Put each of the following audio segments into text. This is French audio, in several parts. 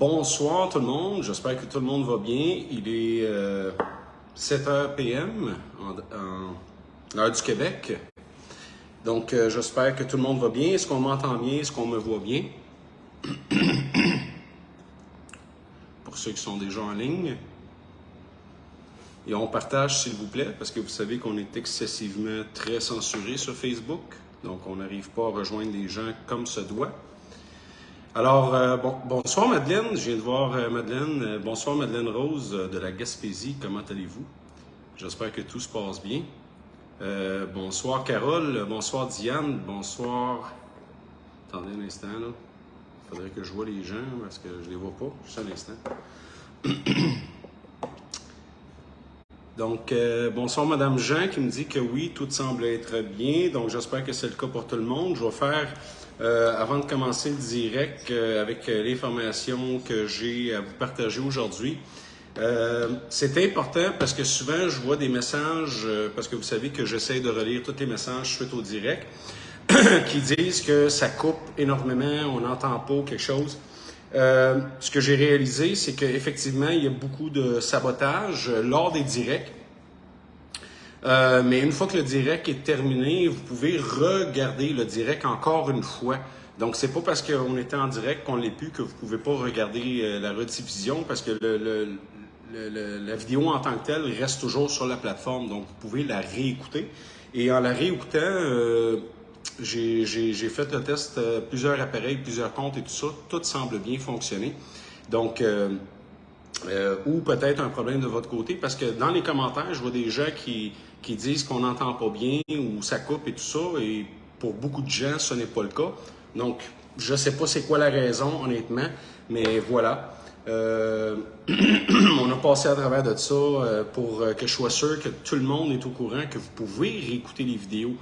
Bonsoir tout le monde, j'espère que tout le monde va bien. Il est 7h PM en heure du Québec. Donc j'espère que tout le monde va bien. Est-ce qu'on m'entend bien? Est-ce qu'on me voit bien? Pour ceux qui sont déjà en ligne. Et on partage s'il vous plaît, parce que vous savez qu'on est excessivement très censuré sur Facebook. Donc on n'arrive pas à rejoindre les gens comme se doit. Alors, bonsoir Madeleine, je viens de voir Madeleine. Bonsoir Madeleine Rose de la Gaspésie, comment allez-vous? J'espère que tout se passe bien. Bonsoir Carole, bonsoir Diane, bonsoir... Attendez un instant là, il faudrait que je vois les gens parce que je les vois pas, juste un instant. Donc, bonsoir Madame Jean qui me dit que oui, tout semble être bien, donc j'espère que c'est le cas pour tout le monde. Je vais faire... avant de commencer le direct avec l'information que j'ai à vous partager aujourd'hui, c'est important parce que souvent je vois des messages, parce que vous savez que j'essaie de relire tous les messages suite au direct, qui disent que ça coupe énormément, on n'entend pas quelque chose. Ce que j'ai réalisé, c'est qu'effectivement, il y a beaucoup de sabotage lors des directs. Mais une fois que le direct est terminé, vous pouvez regarder le direct encore une fois. Donc, c'est pas parce qu'on était en direct qu'on l'est plus que vous pouvez pas regarder la rediffusion parce que la vidéo en tant que telle reste toujours sur la plateforme. Donc, vous pouvez la réécouter. Et en la réécoutant, j'ai fait le test, plusieurs appareils, plusieurs comptes et tout ça. Tout semble bien fonctionner. Donc, ou peut-être un problème de votre côté, parce que dans les commentaires, je vois des gens qui disent qu'on n'entend pas bien ou ça coupe et tout ça, et pour beaucoup de gens, ce n'est pas le cas. Donc, je ne sais pas c'est quoi la raison, honnêtement, mais voilà. On a passé à travers de ça pour que je sois sûr que tout le monde est au courant, que vous pouvez réécouter les vidéos.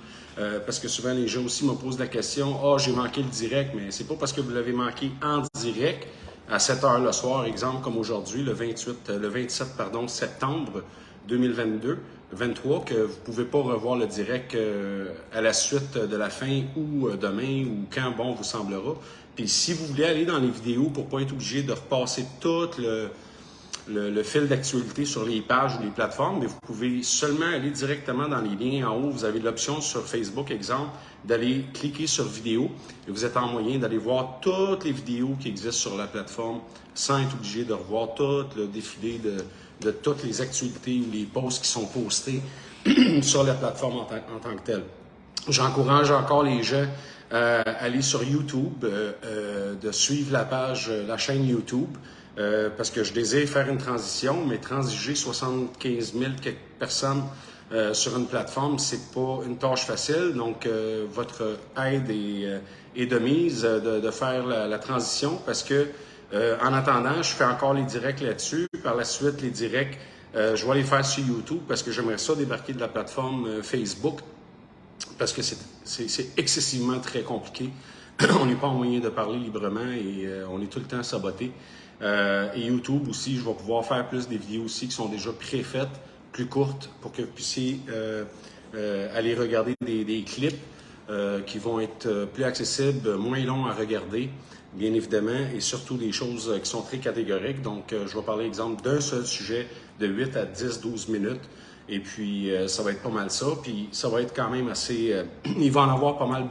Parce que souvent, les gens aussi me posent la question « Ah, j'ai manqué le direct », mais c'est pas parce que vous l'avez manqué en direct à 7 heures le soir, exemple comme aujourd'hui, le 27 septembre 2023, que vous ne pouvez pas revoir le direct à la suite de la fin ou demain ou quand bon vous semblera. Puis si vous voulez aller dans les vidéos pour ne pas être obligé de repasser tout le fil d'actualité sur les pages ou les plateformes, mais vous pouvez seulement aller directement dans les liens en haut. Vous avez l'option sur Facebook, exemple, d'aller cliquer sur vidéo et vous êtes en moyen d'aller voir toutes les vidéos qui existent sur la plateforme sans être obligé de revoir tout le défilé de toutes les actualités ou les posts qui sont postés sur la plateforme en tant que telle. J'encourage encore les gens à aller sur YouTube, de suivre la chaîne YouTube, parce que je désire faire une transition, mais transiger 75 000 quelques personnes sur une plateforme, c'est pas une tâche facile. Donc, votre aide est de mise de faire la transition, parce que en attendant, je fais encore les directs là-dessus. Par la suite, les directs, je vais les faire sur YouTube parce que j'aimerais ça débarquer de la plateforme Facebook, parce que c'est excessivement très compliqué. On n'est pas en moyen de parler librement et on est tout le temps saboté. Et YouTube aussi, je vais pouvoir faire plus des vidéos aussi qui sont déjà préfaites, plus courtes, pour que vous puissiez aller regarder des clips qui vont être plus accessibles, moins longs à regarder, bien évidemment, et surtout des choses qui sont très catégoriques. Donc, je vais parler, exemple, d'un seul sujet de 8 à 10, 12 minutes. Et puis, ça va être pas mal ça. Puis, ça va être quand même assez... il va en avoir pas mal,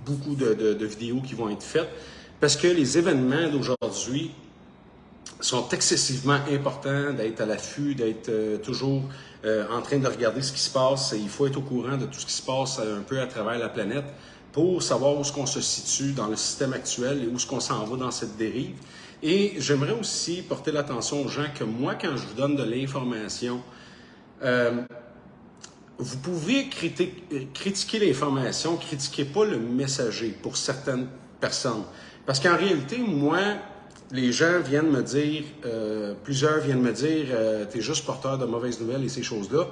beaucoup de vidéos qui vont être faites. Parce que les événements d'aujourd'hui sont excessivement importants, d'être à l'affût, d'être toujours en train de regarder ce qui se passe. Et il faut être au courant de tout ce qui se passe un peu à travers la planète pour savoir où est-ce qu'on se situe dans le système actuel et où est-ce qu'on s'en va dans cette dérive. Et j'aimerais aussi porter l'attention aux gens que moi, quand je vous donne de l'information, vous pouvez critiquer l'information, critiquez pas le messager pour certaines personnes. Parce qu'en réalité, moi, les gens viennent me dire, plusieurs viennent me dire, t'es juste porteur de mauvaises nouvelles et ces choses-là.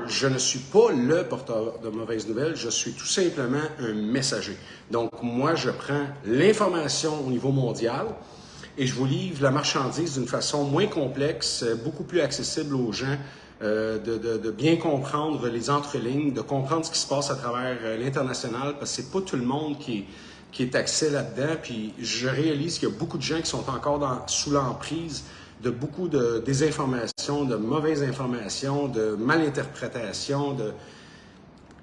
Je ne suis pas le porteur de mauvaises nouvelles, je suis tout simplement un messager. Donc, moi, je prends l'information au niveau mondial et je vous livre la marchandise d'une façon moins complexe, beaucoup plus accessible aux gens, de bien comprendre les entrelignes, de comprendre ce qui se passe à travers l'international, parce que c'est pas tout le monde qui qui est axé là-dedans. Puis je réalise qu'il y a beaucoup de gens qui sont encore sous l'emprise de beaucoup de désinformation, de mauvaises informations, de malinterprétations,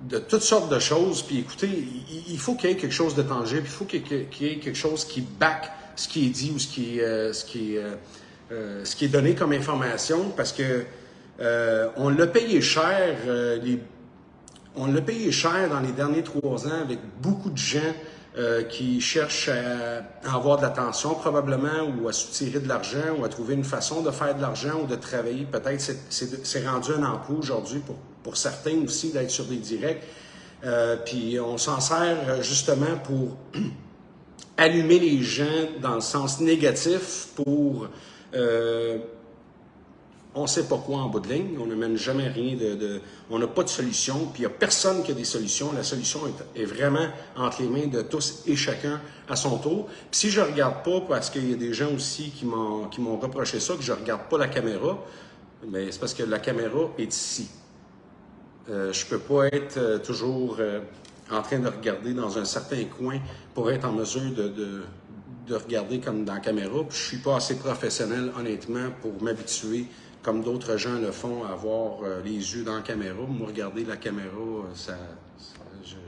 de toutes sortes de choses. Puis écoutez, il faut qu'il y ait quelque chose de tangible, il faut qu'il y ait quelque chose qui back ce qui est dit ou ce qui est donné comme information, parce que on l'a payé cher, on l'a payé cher dans les derniers 3 ans avec beaucoup de gens qui cherchent à avoir de l'attention probablement, ou à soutirer de l'argent, ou à trouver une façon de faire de l'argent ou de travailler. Peut-être c'est rendu un emploi aujourd'hui pour certains aussi d'être sur des directs. Puis on s'en sert justement pour allumer les gens dans le sens négatif pour on ne sait pas quoi en bout de ligne, on n'amène jamais rien on n'a pas de solution, puis il n'y a personne qui a des solutions. La solution est vraiment entre les mains de tous et chacun à son tour. Puis si je ne regarde pas, parce qu'il y a des gens aussi qui m'ont reproché ça, que je ne regarde pas la caméra, mais c'est parce que la caméra est ici. Je ne peux pas être toujours en train de regarder dans un certain coin pour être en mesure de regarder comme dans la caméra. Puis je ne suis pas assez professionnel, honnêtement, pour m'habituer, comme d'autres gens le font, à avoir les yeux dans la caméra. Moi, regarder la caméra,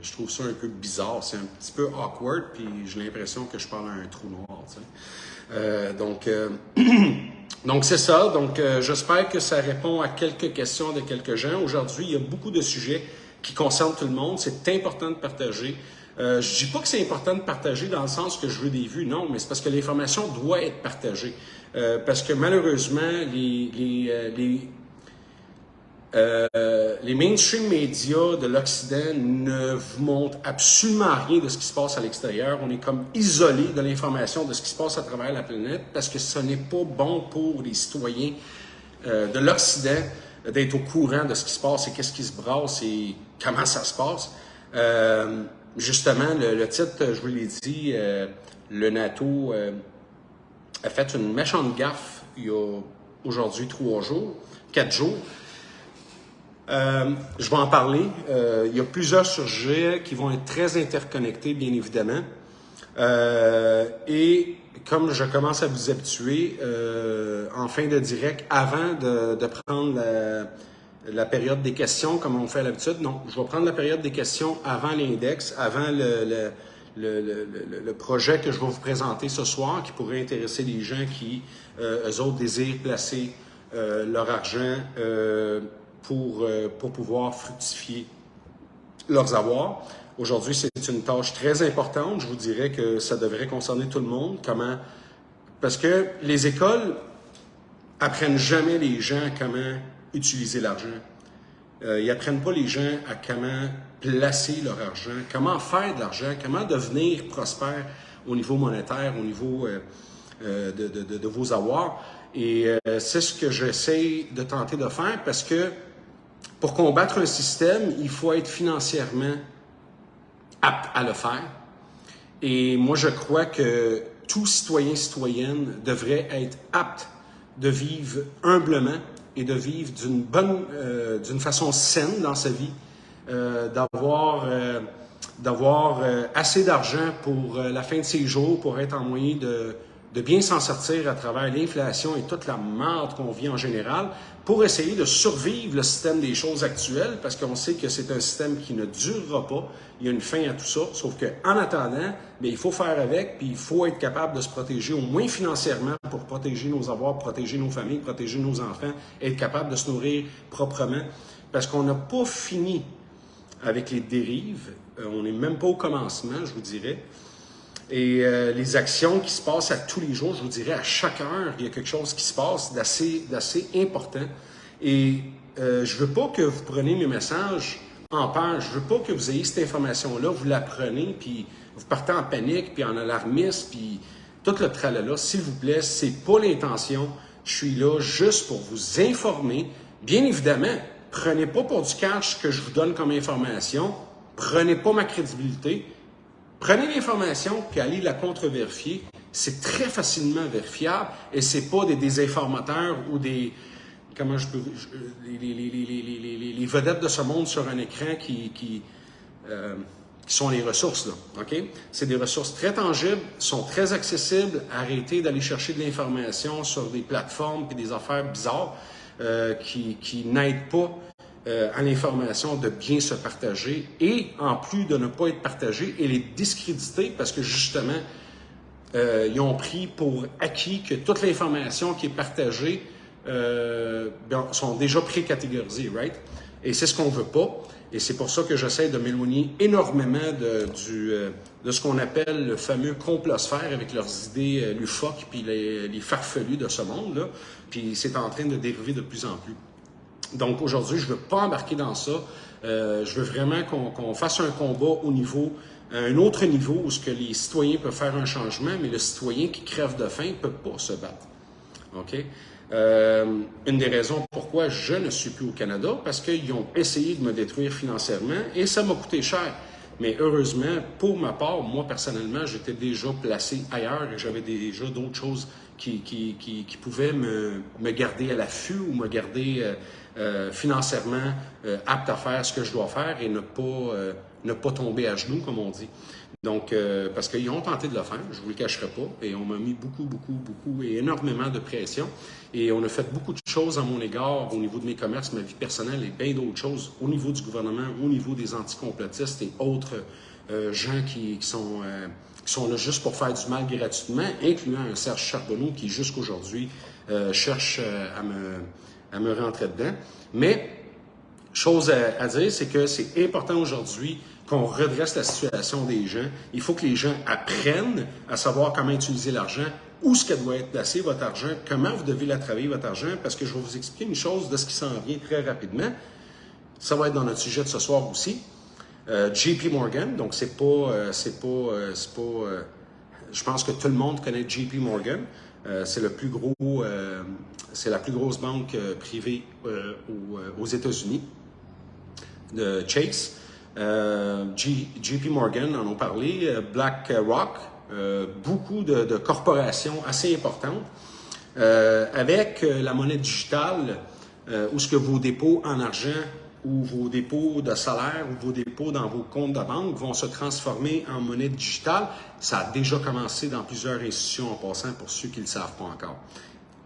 je trouve ça un peu bizarre. C'est un petit peu awkward, puis j'ai l'impression que je parle à un trou noir. Tu sais. Donc, c'est ça. Donc, j'espère que ça répond à quelques questions de quelques gens. Aujourd'hui, il y a beaucoup de sujets qui concernent tout le monde. C'est important de partager. Je dis pas que c'est important de partager dans le sens que je veux des vues, non, mais c'est parce que l'information doit être partagée. Parce que malheureusement, les mainstream médias de l'Occident ne vous montrent absolument rien de ce qui se passe à l'extérieur. On est comme isolé de l'information de ce qui se passe à travers la planète parce que ce n'est pas bon pour les citoyens de l'Occident d'être au courant de ce qui se passe et qu'est-ce qui se brasse et comment ça se passe. Justement, le titre, je vous l'ai dit, le NATO a fait une méchante gaffe il y a aujourd'hui 4 jours. Je vais en parler. Il y a plusieurs sujets qui vont être très interconnectés, bien évidemment. Et comme je commence à vous habituer, en fin de direct, avant de prendre la période des questions, comme on fait à l'habitude, non, je vais prendre la période des questions avant l'index, avant le projet que je vais vous présenter ce soir, qui pourrait intéresser les gens qui, eux autres, désirent placer leur argent pour pouvoir fructifier leurs avoirs. Aujourd'hui, c'est une tâche très importante. Je vous dirais que ça devrait concerner tout le monde. Comment? Parce que les écoles apprennent jamais les gens à comment utiliser l'argent. Ils n'apprennent pas les gens à comment placer leur argent, comment faire de l'argent, comment devenir prospère au niveau monétaire, au niveau de vos avoirs. Et c'est ce que j'essaie de tenter de faire parce que pour combattre un système, il faut être financièrement apte à le faire. Et moi, je crois que tout citoyen, citoyenne devrait être apte de vivre humblement et de vivre d'une façon saine dans sa vie, d'avoir assez d'argent pour la fin de ses jours, pour être en moyen de bien s'en sortir à travers l'inflation et toute la merde qu'on vit en général, pour essayer de survivre le système des choses actuelles, parce qu'on sait que c'est un système qui ne durera pas. Il y a une fin à tout ça, sauf qu'en attendant, bien, il faut faire avec, puis il faut être capable de se protéger, au moins financièrement, pour protéger nos avoirs, protéger nos familles, protéger nos enfants, être capable de se nourrir proprement, parce qu'on n'a pas fini avec les dérives. On n'est même pas au commencement, je vous dirais. Et les actions qui se passent à tous les jours, je vous dirais, à chaque heure, il y a quelque chose qui se passe d'assez important. Et je veux pas que vous preniez mes messages en peur. Je veux pas que vous ayez cette information-là, vous la prenez, puis vous partez en panique, puis en alarmiste, puis tout le tralala. S'il vous plaît, c'est pas l'intention. Je suis là juste pour vous informer. Bien évidemment, prenez pas pour du cash ce que je vous donne comme information. Prenez pas ma crédibilité. Prenez l'information puis allez la contre-vérifier. C'est très facilement vérifiable et c'est pas des désinformateurs ou des les vedettes de ce monde sur un écran qui qui sont les ressources, là, OK? C'est des ressources très tangibles, sont très accessibles. Arrêtez d'aller chercher de l'information sur des plateformes et des affaires bizarres qui n'aident pas à l'information de bien se partager et, en plus de ne pas être partagée, et les discréditer parce que, justement, ils ont pris pour acquis que toute l'information qui est partagée sont déjà pré-catégorisées, right? Et c'est ce qu'on veut pas. Et c'est pour ça que j'essaie de m'éloigner énormément de ce qu'on appelle le fameux complosphère avec leurs idées loufoques puis les farfelus de ce monde-là. Puis c'est en train de dériver de plus en plus. Donc aujourd'hui, je ne veux pas embarquer dans ça. Je veux vraiment qu'on fasse un combat au niveau, à un autre niveau où ce que les citoyens peuvent faire un changement, mais le citoyen qui crève de faim ne peut pas se battre. OK? Une des raisons pourquoi je ne suis plus au Canada, parce qu'ils ont essayé de me détruire financièrement et ça m'a coûté cher. Mais heureusement, pour ma part, moi personnellement, j'étais déjà placé ailleurs et j'avais déjà d'autres choses qui pouvaient me garder à l'affût ou me garder financièrement apte à faire ce que je dois faire et ne pas tomber à genoux, comme on dit. Donc, parce qu'ils ont tenté de le faire, je ne vous le cacherai pas, et on m'a mis beaucoup et énormément de pression. Et on a fait beaucoup de choses à mon égard au niveau de mes commerces, ma vie personnelle et bien d'autres choses au niveau du gouvernement, au niveau des anticomplotistes et autres gens qui sont là juste pour faire du mal gratuitement, incluant un Serge Charbonneau qui, jusqu'aujourd'hui, cherche à me rentrer dedans. Mais, chose à dire, c'est que c'est important aujourd'hui qu'on redresse la situation des gens. Il faut que les gens apprennent à savoir comment utiliser l'argent, où est-ce qu'elle doit être placée, votre argent, comment vous devez la travailler, votre argent, parce que je vais vous expliquer une chose de ce qui s'en vient très rapidement. Ça va être dans notre sujet de ce soir aussi. JP Morgan, donc je pense que tout le monde connaît JP Morgan. C'est c'est la plus grosse banque privée aux États-Unis, de Chase. JP Morgan en ont parlé, BlackRock, beaucoup de corporations assez importantes, avec la monnaie digitale, où ce que vos dépôts en argent ou vos dépôts de salaire ou vos dépôts dans vos comptes de banque vont se transformer en monnaie digitale. Ça a déjà commencé dans plusieurs institutions en passant pour ceux qui ne le savent pas encore.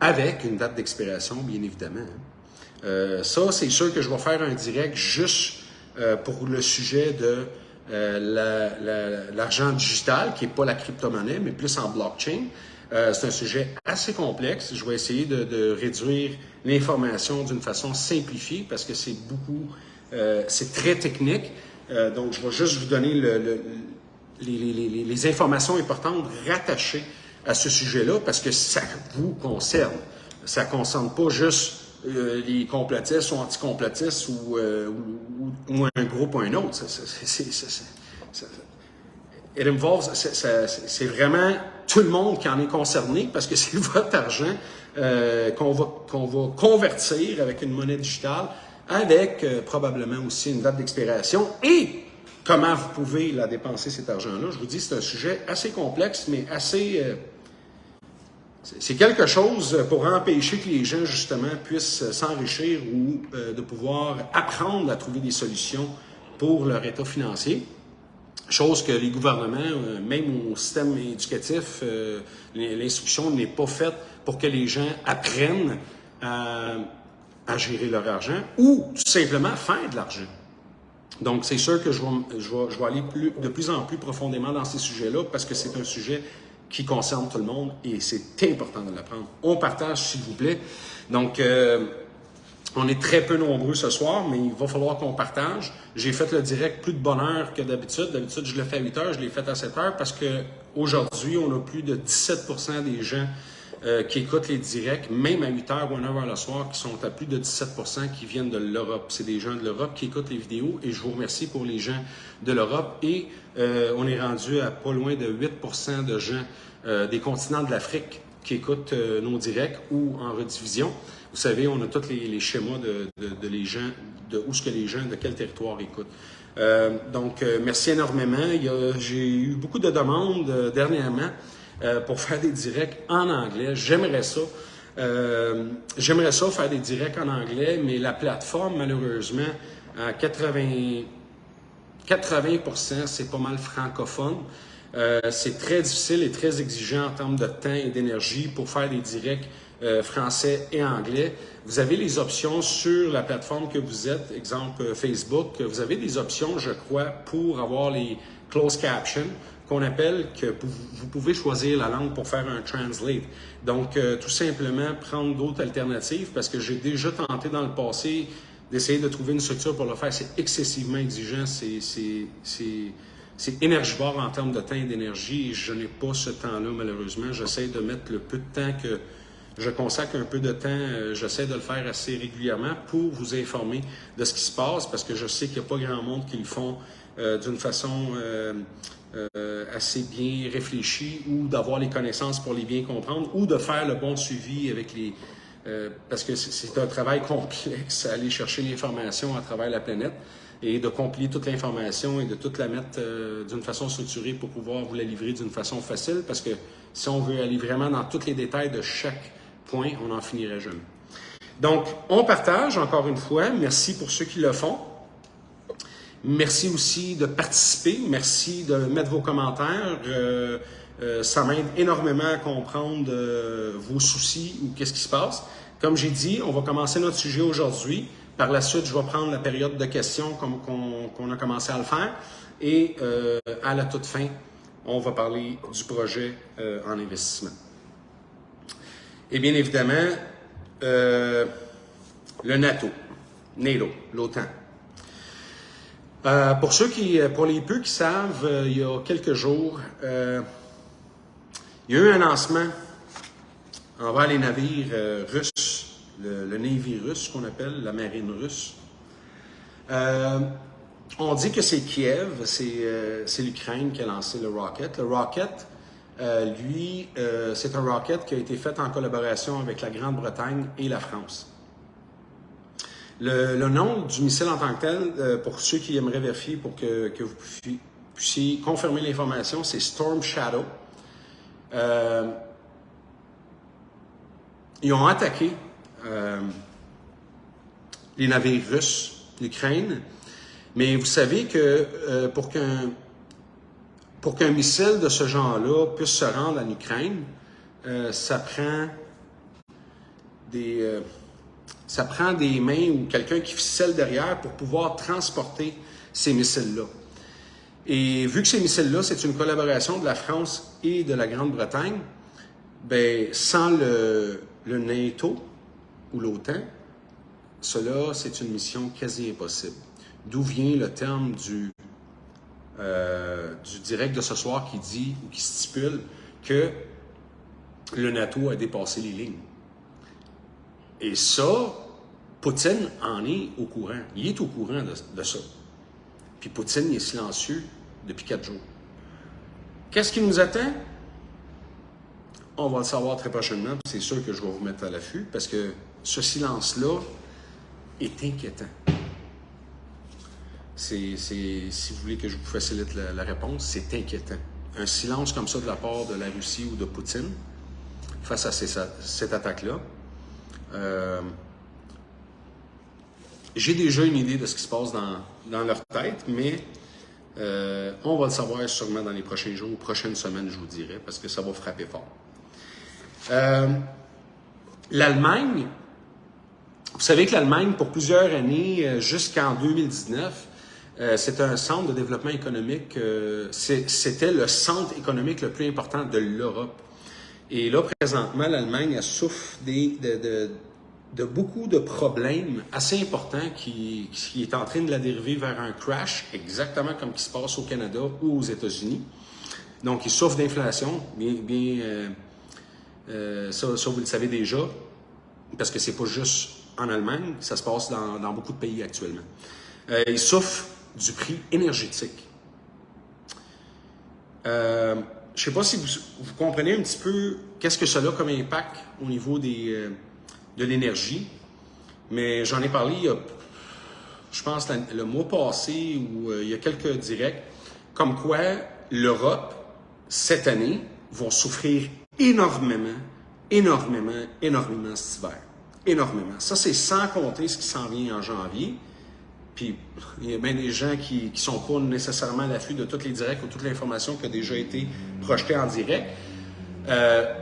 Avec une date d'expiration, bien évidemment. Ça, c'est sûr que je vais faire un direct juste pour le sujet de l'argent digital, qui n'est pas la crypto-monnaie, mais plus en blockchain. C'est un sujet assez complexe. Je vais essayer de réduire l'information d'une façon simplifiée parce que c'est c'est très technique. Donc, je vais juste vous donner les informations importantes rattachées à ce sujet-là parce que ça vous concerne. Ça ne concerne pas juste les complotistes ou anticomplotistes ou un groupe ou un autre. It involves, c'est vraiment tout le monde qui en est concerné parce que c'est votre argent qu'on va convertir avec une monnaie digitale avec probablement aussi une date d'expiration et comment vous pouvez la dépenser cet argent-là. Je vous dis, c'est un sujet assez complexe, mais assez... c'est quelque chose pour empêcher que les gens, justement, puissent s'enrichir ou de pouvoir apprendre à trouver des solutions pour leur état financier. Chose que les gouvernements, même au système éducatif, l'instruction n'est pas faite pour que les gens apprennent à gérer leur argent ou tout simplement faire de l'argent. Donc, c'est sûr que je vais aller de plus en plus profondément dans ces sujets-là parce que c'est un sujet qui concerne tout le monde et c'est important de l'apprendre. On partage, s'il vous plaît. Donc, on est très peu nombreux ce soir, mais il va falloir qu'on partage. J'ai fait le direct plus de bonne heure que d'habitude. D'habitude, je le fais à 8 heures, je l'ai fait à 7 heures parce qu'aujourd'hui, on a plus de 17% des gens qui écoutent les directs, même à 8 heures ou 1 heure le soir, qui sont à plus de 17% qui viennent de l'Europe. C'est des gens de l'Europe qui écoutent les vidéos et je vous remercie pour les gens de l'Europe. Et on est rendu à pas loin de 8% de gens des continents de l'Afrique qui écoutent nos directs ou en rediffusion. Vous savez, on a tous les schémas de les gens, de quel territoire écoutent. Donc, merci énormément. J'ai eu beaucoup de demandes dernièrement pour faire des directs en anglais. J'aimerais ça. Faire des directs en anglais, mais la plateforme, malheureusement, à 80... 80%, c'est pas mal francophone. C'est très difficile et très exigeant en termes de temps et d'énergie pour faire des directs français et anglais. Vous avez les options sur la plateforme que vous êtes, exemple Facebook. Vous avez des options, je crois, pour avoir les closed captions qu'on appelle, que vous pouvez choisir la langue pour faire un translate. Donc, tout simplement prendre d'autres alternatives parce que j'ai déjà tenté dans le passé d'essayer de trouver une structure pour le faire. C'est excessivement exigeant, c'est énergivore en termes de temps et d'énergie et je n'ai pas ce temps-là malheureusement. J'essaie de mettre le peu de temps que je consacre un peu de temps, j'essaie de le faire assez régulièrement pour vous informer de ce qui se passe parce que je sais qu'il n'y a pas grand monde qui le font d'une façon assez bien réfléchie ou d'avoir les connaissances pour les bien comprendre ou de faire le bon suivi avec les... parce que c'est un travail complexe, aller chercher l'information à travers la planète et de compiler toute l'information et de toute la mettre d'une façon structurée pour pouvoir vous la livrer d'une façon facile parce que si on veut aller vraiment dans tous les détails de chaque point, on n'en finirait jamais. Donc, on partage encore une fois. Merci pour ceux qui le font. Merci aussi de participer. Merci de mettre vos commentaires. Ça m'aide énormément à comprendre vos soucis ou qu'est-ce qui se passe. Comme j'ai dit, on va commencer notre sujet aujourd'hui. Par la suite, je vais prendre la période de questions comme qu'on a commencé à le faire. Et à la toute fin, on va parler du projet en investissement. Et bien évidemment, le NATO, l'OTAN. Pour les peu qui savent, il y a quelques jours, il y a eu un lancement envers les navires russes, le Navy russe qu'on appelle, la marine russe. On dit que c'est Kiev, c'est l'Ukraine qui a lancé le rocket. Le rocket, c'est un rocket qui a été fait en collaboration avec la Grande-Bretagne et la France. Le nom du missile en tant que tel, pour ceux qui aimeraient vérifier, pour que vous puissiez confirmer l'information, c'est Storm Shadow. Ils ont attaqué les navires russes, l'Ukraine, mais vous savez que pour qu'un missile de ce genre-là puisse se rendre en Ukraine, ça prend des mains ou quelqu'un qui ficelle derrière pour pouvoir transporter ces missiles-là. Et vu que ces missiles-là, c'est une collaboration de la France et de la Grande-Bretagne, ben sans le NATO ou l'OTAN, cela, c'est une mission quasi impossible. D'où vient le terme du direct de ce soir qui dit ou qui stipule que le NATO a dépassé les lignes. Et ça, Poutine en est au courant. Il est au courant de ça. Puis Poutine il est silencieux depuis 4 jours. Qu'est-ce qui nous attend? On va le savoir très prochainement. C'est sûr que je vais vous mettre à l'affût parce que ce silence-là est inquiétant. Si vous voulez que je vous facilite la réponse, c'est inquiétant. Un silence comme ça de la part de la Russie ou de Poutine face à cette attaque-là. J'ai déjà une idée de ce qui se passe dans leur tête, mais on va le savoir sûrement dans les prochains jours ou prochaines semaines, je vous dirais, parce que ça va frapper fort. L'Allemagne, vous savez que l'Allemagne, pour plusieurs années, jusqu'en 2019, c'était un centre de développement économique, c'était le centre économique le plus important de l'Europe. Et là, présentement, l'Allemagne elle souffre de beaucoup de problèmes assez importants qui est en train de la dériver vers un crash, exactement comme ce qui se passe au Canada ou aux États-Unis. Donc, ils souffrent d'inflation, ça, vous le savez déjà, parce que c'est pas juste en Allemagne, ça se passe dans beaucoup de pays actuellement. Ils souffrent du prix énergétique. Je ne sais pas si vous comprenez un petit peu qu'est-ce que cela a comme impact au niveau de l'énergie, mais j'en ai parlé, je pense, le mois passé ou il y a quelques directs, comme quoi l'Europe, cette année, va souffrir énormément cet hiver. Énormément. Ça, c'est sans compter ce qui s'en vient en janvier. puis il y a bien des gens qui ne sont pas nécessairement à l'affût de toutes les directs ou toute l'information qui a déjà été projetée en direct.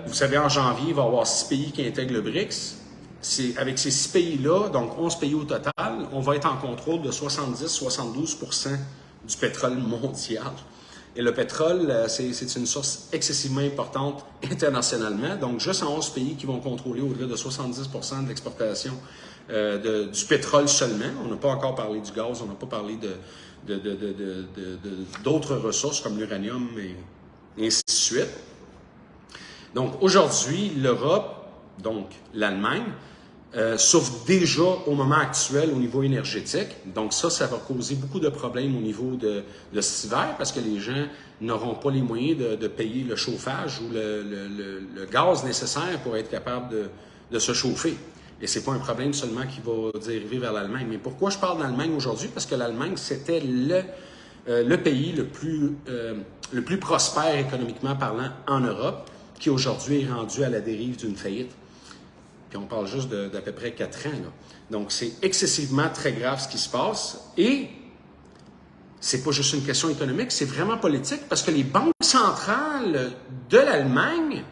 Vous savez, en janvier, il va y avoir 6 pays qui intègrent le BRICS. Avec ces 6 pays-là, donc 11 pays au total, on va être en contrôle de 70-72% du pétrole mondial. Et le pétrole, c'est une source excessivement importante internationalement. Donc, juste en 11 pays qui vont contrôler au-delà de 70% de l'exportation du pétrole seulement. On n'a pas encore parlé du gaz, on n'a pas parlé d'autres ressources comme l'uranium et ainsi de suite. Donc, aujourd'hui, l'Europe, donc l'Allemagne, souffre déjà au moment actuel au niveau énergétique. Donc ça va causer beaucoup de problèmes au niveau de cet hiver parce que les gens n'auront pas les moyens de payer le chauffage ou le gaz nécessaire pour être capable de se chauffer. Et c'est pas un problème seulement qui va dériver vers l'Allemagne. Mais pourquoi je parle d'Allemagne aujourd'hui? Parce que l'Allemagne, c'était le pays le plus prospère économiquement parlant en Europe, qui aujourd'hui est rendu à la dérive d'une faillite. Puis on parle juste d'à peu près 4 ans. Là. Donc, c'est excessivement très grave ce qui se passe. Et c'est pas juste une question économique, c'est vraiment politique parce que les banques centrales de l'Allemagne,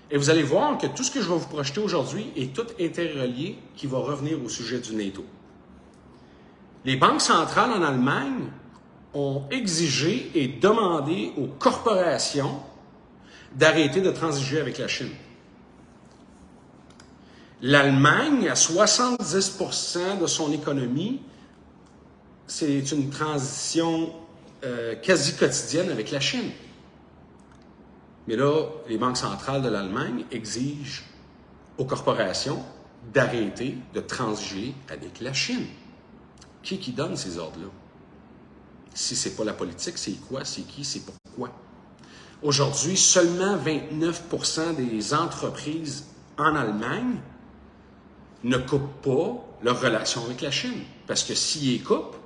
et vous allez voir que tout ce que je vais vous projeter aujourd'hui est tout interrelié qui va revenir au sujet du NATO. Les banques centrales en Allemagne ont exigé et demandé aux corporations d'arrêter de transiger avec la Chine. L'Allemagne, à 70% de son économie, c'est une transition quasi quotidienne avec la Chine. Mais là, les banques centrales de l'Allemagne exigent aux corporations d'arrêter de transiger avec la Chine. Qui donne ces ordres-là? Si ce n'est pas la politique, c'est quoi? C'est qui? C'est pourquoi? Aujourd'hui, seulement 29% des entreprises en Allemagne ne coupent pas leur relation avec la Chine. Parce que s'ils les coupent,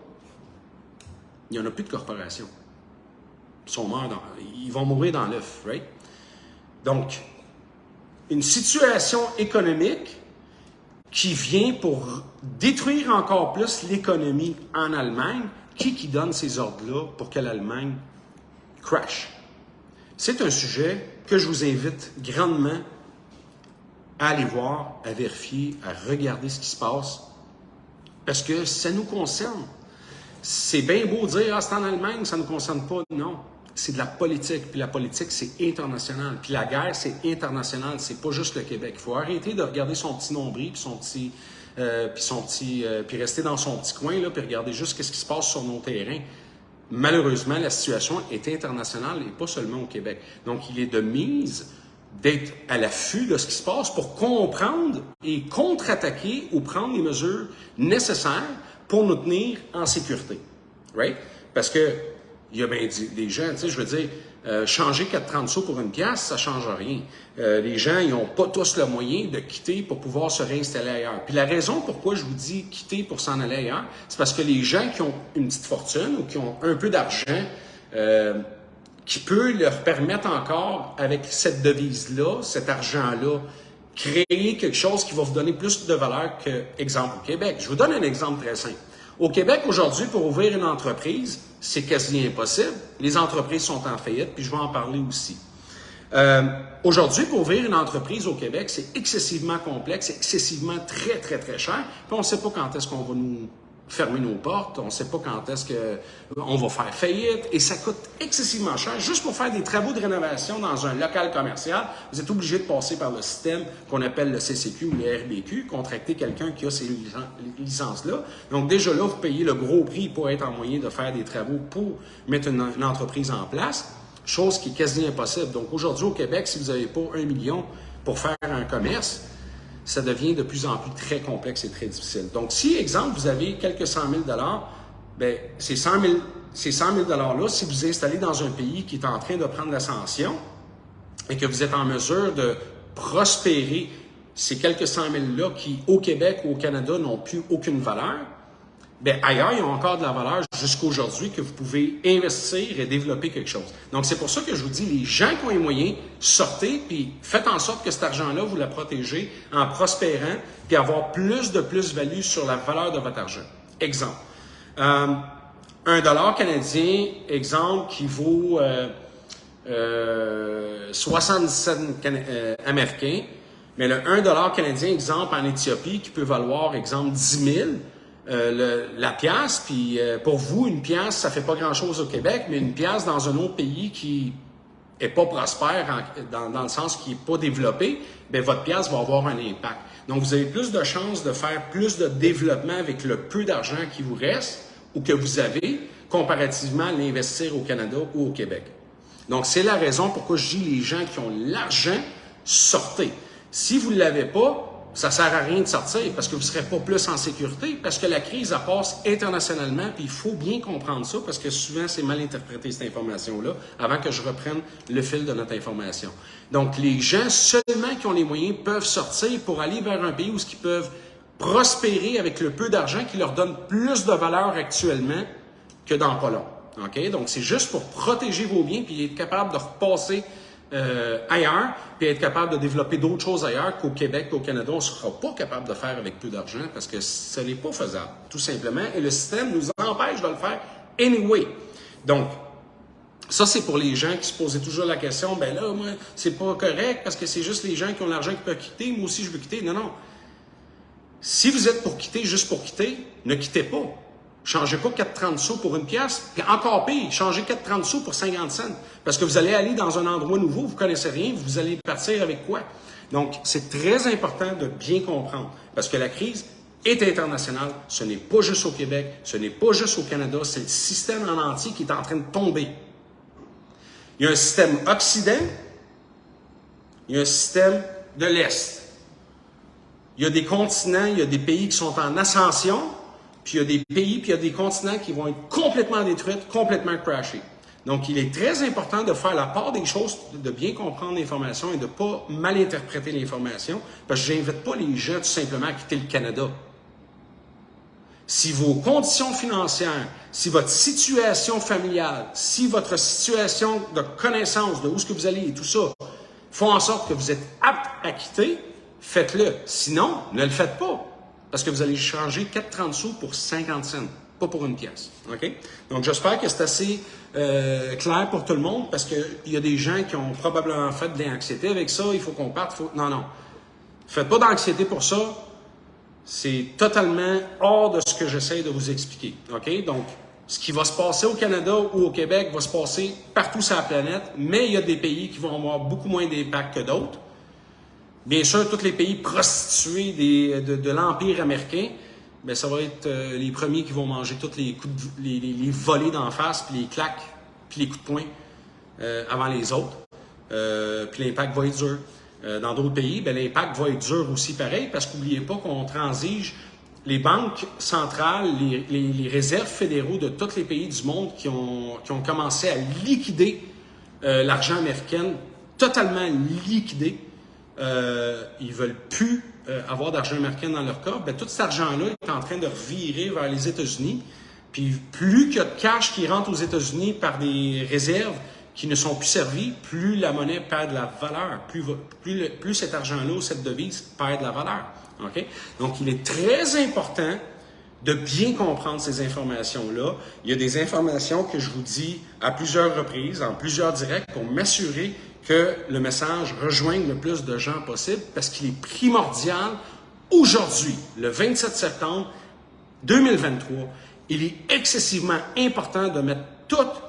il n'y en a plus de corporations. Ils sont morts ils vont mourir dans l'œuf, right? Donc, une situation économique qui vient pour détruire encore plus l'économie en Allemagne. Qui donne ces ordres-là pour que l'Allemagne crash? C'est un sujet que je vous invite grandement à aller voir, à vérifier, à regarder ce qui se passe, parce que ça nous concerne. C'est bien beau de dire « Ah, c'est en Allemagne, ça ne nous concerne pas ». Non, c'est de la politique, puis la politique, c'est international. Puis la guerre, c'est international, c'est pas juste le Québec. Il faut arrêter de regarder son petit nombril, puis rester dans son petit coin, là, puis regarder juste ce qui se passe sur nos terrains. Malheureusement, la situation est internationale et pas seulement au Québec. Donc, il est de mise d'être à l'affût de ce qui se passe pour comprendre et contre-attaquer ou prendre les mesures nécessaires pour nous tenir en sécurité. Right? Parce que il y a bien des gens, tu sais, je veux dire, changer 4,30 sous pour une pièce, ça ne change rien. Les gens, ils n'ont pas tous le moyen de quitter pour pouvoir se réinstaller ailleurs. Puis la raison pourquoi je vous dis quitter pour s'en aller ailleurs, c'est parce que les gens qui ont une petite fortune ou qui ont un peu d'argent, qui peut leur permettre encore, avec cette devise-là, cet argent-là, créer quelque chose qui va vous donner plus de valeur que, exemple, au Québec. Je vous donne un exemple très simple. Au Québec, aujourd'hui, pour ouvrir une entreprise, c'est quasi impossible. Les entreprises sont en faillite, puis je vais en parler aussi. Aujourd'hui, pour ouvrir une entreprise au Québec, c'est excessivement complexe, excessivement très, très, très cher. Puis on ne sait pas quand est-ce qu'on va nous fermer nos portes, on ne sait pas quand est-ce qu'on va faire faillite, et ça coûte excessivement cher. Juste pour faire des travaux de rénovation dans un local commercial, vous êtes obligé de passer par le système qu'on appelle le CCQ ou le RBQ, contracter quelqu'un qui a ces licences-là. Donc déjà là, vous payez le gros prix pour être en moyen de faire des travaux pour mettre une entreprise en place, chose qui est quasi impossible. Donc aujourd'hui au Québec, si vous n'avez pas 1 million pour faire un commerce, ça devient de plus en plus très complexe et très difficile. Donc, si, exemple, vous avez quelques 100 000 bien, ces 100 000 $-là, si vous installez dans un pays qui est en train de prendre l'ascension et que vous êtes en mesure de prospérer ces quelques 100 000 $-là qui, au Québec ou au Canada, n'ont plus aucune valeur, bien, ailleurs, ils ont encore de la valeur jusqu'aujourd'hui que vous pouvez investir et développer quelque chose. Donc, c'est pour ça que je vous dis, les gens qui ont les moyens, sortez, puis faites en sorte que cet argent-là, vous le protégez en prospérant, puis avoir plus de plus-value sur la valeur de votre argent. Exemple. Un dollar canadien, exemple, qui vaut 77 américains, mais le 1 dollar canadien, exemple, en Éthiopie, qui peut valoir, exemple, 10 000, la pièce, puis pour vous, une pièce, ça fait pas grand-chose au Québec, mais une pièce dans un autre pays qui est pas prospère, dans le sens qui est pas développé, bien, votre pièce va avoir un impact. Donc, vous avez plus de chances de faire plus de développement avec le peu d'argent qui vous reste ou que vous avez, comparativement à l'investir au Canada ou au Québec. Donc, c'est la raison pourquoi je dis les gens qui ont l'argent, sortez. Si vous ne l'avez pas, ça ne sert à rien de sortir parce que vous ne serez pas plus en sécurité, parce que la crise, elle passe internationalement, puis il faut bien comprendre ça parce que souvent, c'est mal interprété cette information-là avant que je reprenne le fil de notre information. Donc, les gens seulement qui ont les moyens peuvent sortir pour aller vers un pays où ils peuvent prospérer avec le peu d'argent qui leur donne plus de valeur actuellement que dans pas long. Okay? Donc, c'est juste pour protéger vos biens puis être capable de repasser ailleurs, puis être capable de développer d'autres choses ailleurs qu'au Québec, qu'au Canada, on ne sera pas capable de faire avec peu d'argent parce que ce n'est pas faisable, tout simplement. Et le système nous empêche de le faire anyway. Donc, ça, c'est pour les gens qui se posaient toujours la question, ben là, moi, c'est pas correct parce que c'est juste les gens qui ont l'argent qui peuvent quitter. Moi aussi, je veux quitter. Non, non. Si vous êtes pour quitter, juste pour quitter, ne quittez pas. Changez pas 4,30 sous pour une pièce. Puis encore pire, changez 4,30 sous pour 50 cents. Parce que vous allez aller dans un endroit nouveau, vous ne connaissez rien, vous allez partir avec quoi? Donc, c'est très important de bien comprendre. Parce que la crise est internationale. Ce n'est pas juste au Québec, ce n'est pas juste au Canada, c'est le système en entier qui est en train de tomber. Il y a un système Occident, il y a un système de l'Est. Il y a des continents, il y a des pays qui sont en ascension, puis il y a des pays, puis il y a des continents qui vont être complètement détruits, complètement crashés. Donc, il est très important de faire la part des choses, de bien comprendre l'information et de ne pas mal interpréter l'information, parce que je n'invite pas les gens tout simplement à quitter le Canada. Si vos conditions financières, si votre situation familiale, si votre situation de connaissance de où est-ce que vous allez et tout ça, font en sorte que vous êtes apte à quitter, faites-le. Sinon, ne le faites pas. Parce que vous allez changer 4,30 sous pour 50 cents, pas pour une pièce. OK? Donc, j'espère que c'est assez clair pour tout le monde parce qu'il y a des gens qui ont probablement fait de l'anxiété avec ça. Il faut qu'on parte. Non, non. Faites pas d'anxiété pour ça. C'est totalement hors de ce que j'essaie de vous expliquer. OK? Donc, ce qui va se passer au Canada ou au Québec va se passer partout sur la planète, mais il y a des pays qui vont avoir beaucoup moins d'impact que d'autres. Bien sûr, tous les pays prostitués de l'Empire américain, bien, ça va être les premiers qui vont manger tous les coups les volées d'en face, puis les claques, puis les coups de poing avant les autres. Puis l'impact va être dur. Dans d'autres pays, bien, l'impact va être dur aussi pareil, parce qu'oubliez pas qu'on transige les banques centrales, les réserves fédéraux de tous les pays du monde qui ont commencé à liquider l'argent américain, totalement liquidé. Ils veulent plus avoir d'argent américain dans leur corps. Bien, tout cet argent-là est en train de revirer vers les États-Unis. Puis plus qu'il y a de cash qui rentre aux États-Unis par des réserves qui ne sont plus servies, plus la monnaie perd de la valeur, plus cet argent-là, cette devise, perd de la valeur. Okay? Donc, il est très important de bien comprendre ces informations-là. Il y a des informations que je vous dis à plusieurs reprises, en plusieurs directs, pour m'assurer que le message rejoigne le plus de gens possible, parce qu'il est primordial, aujourd'hui, le 27 septembre 2023, il est excessivement important de mettre toutes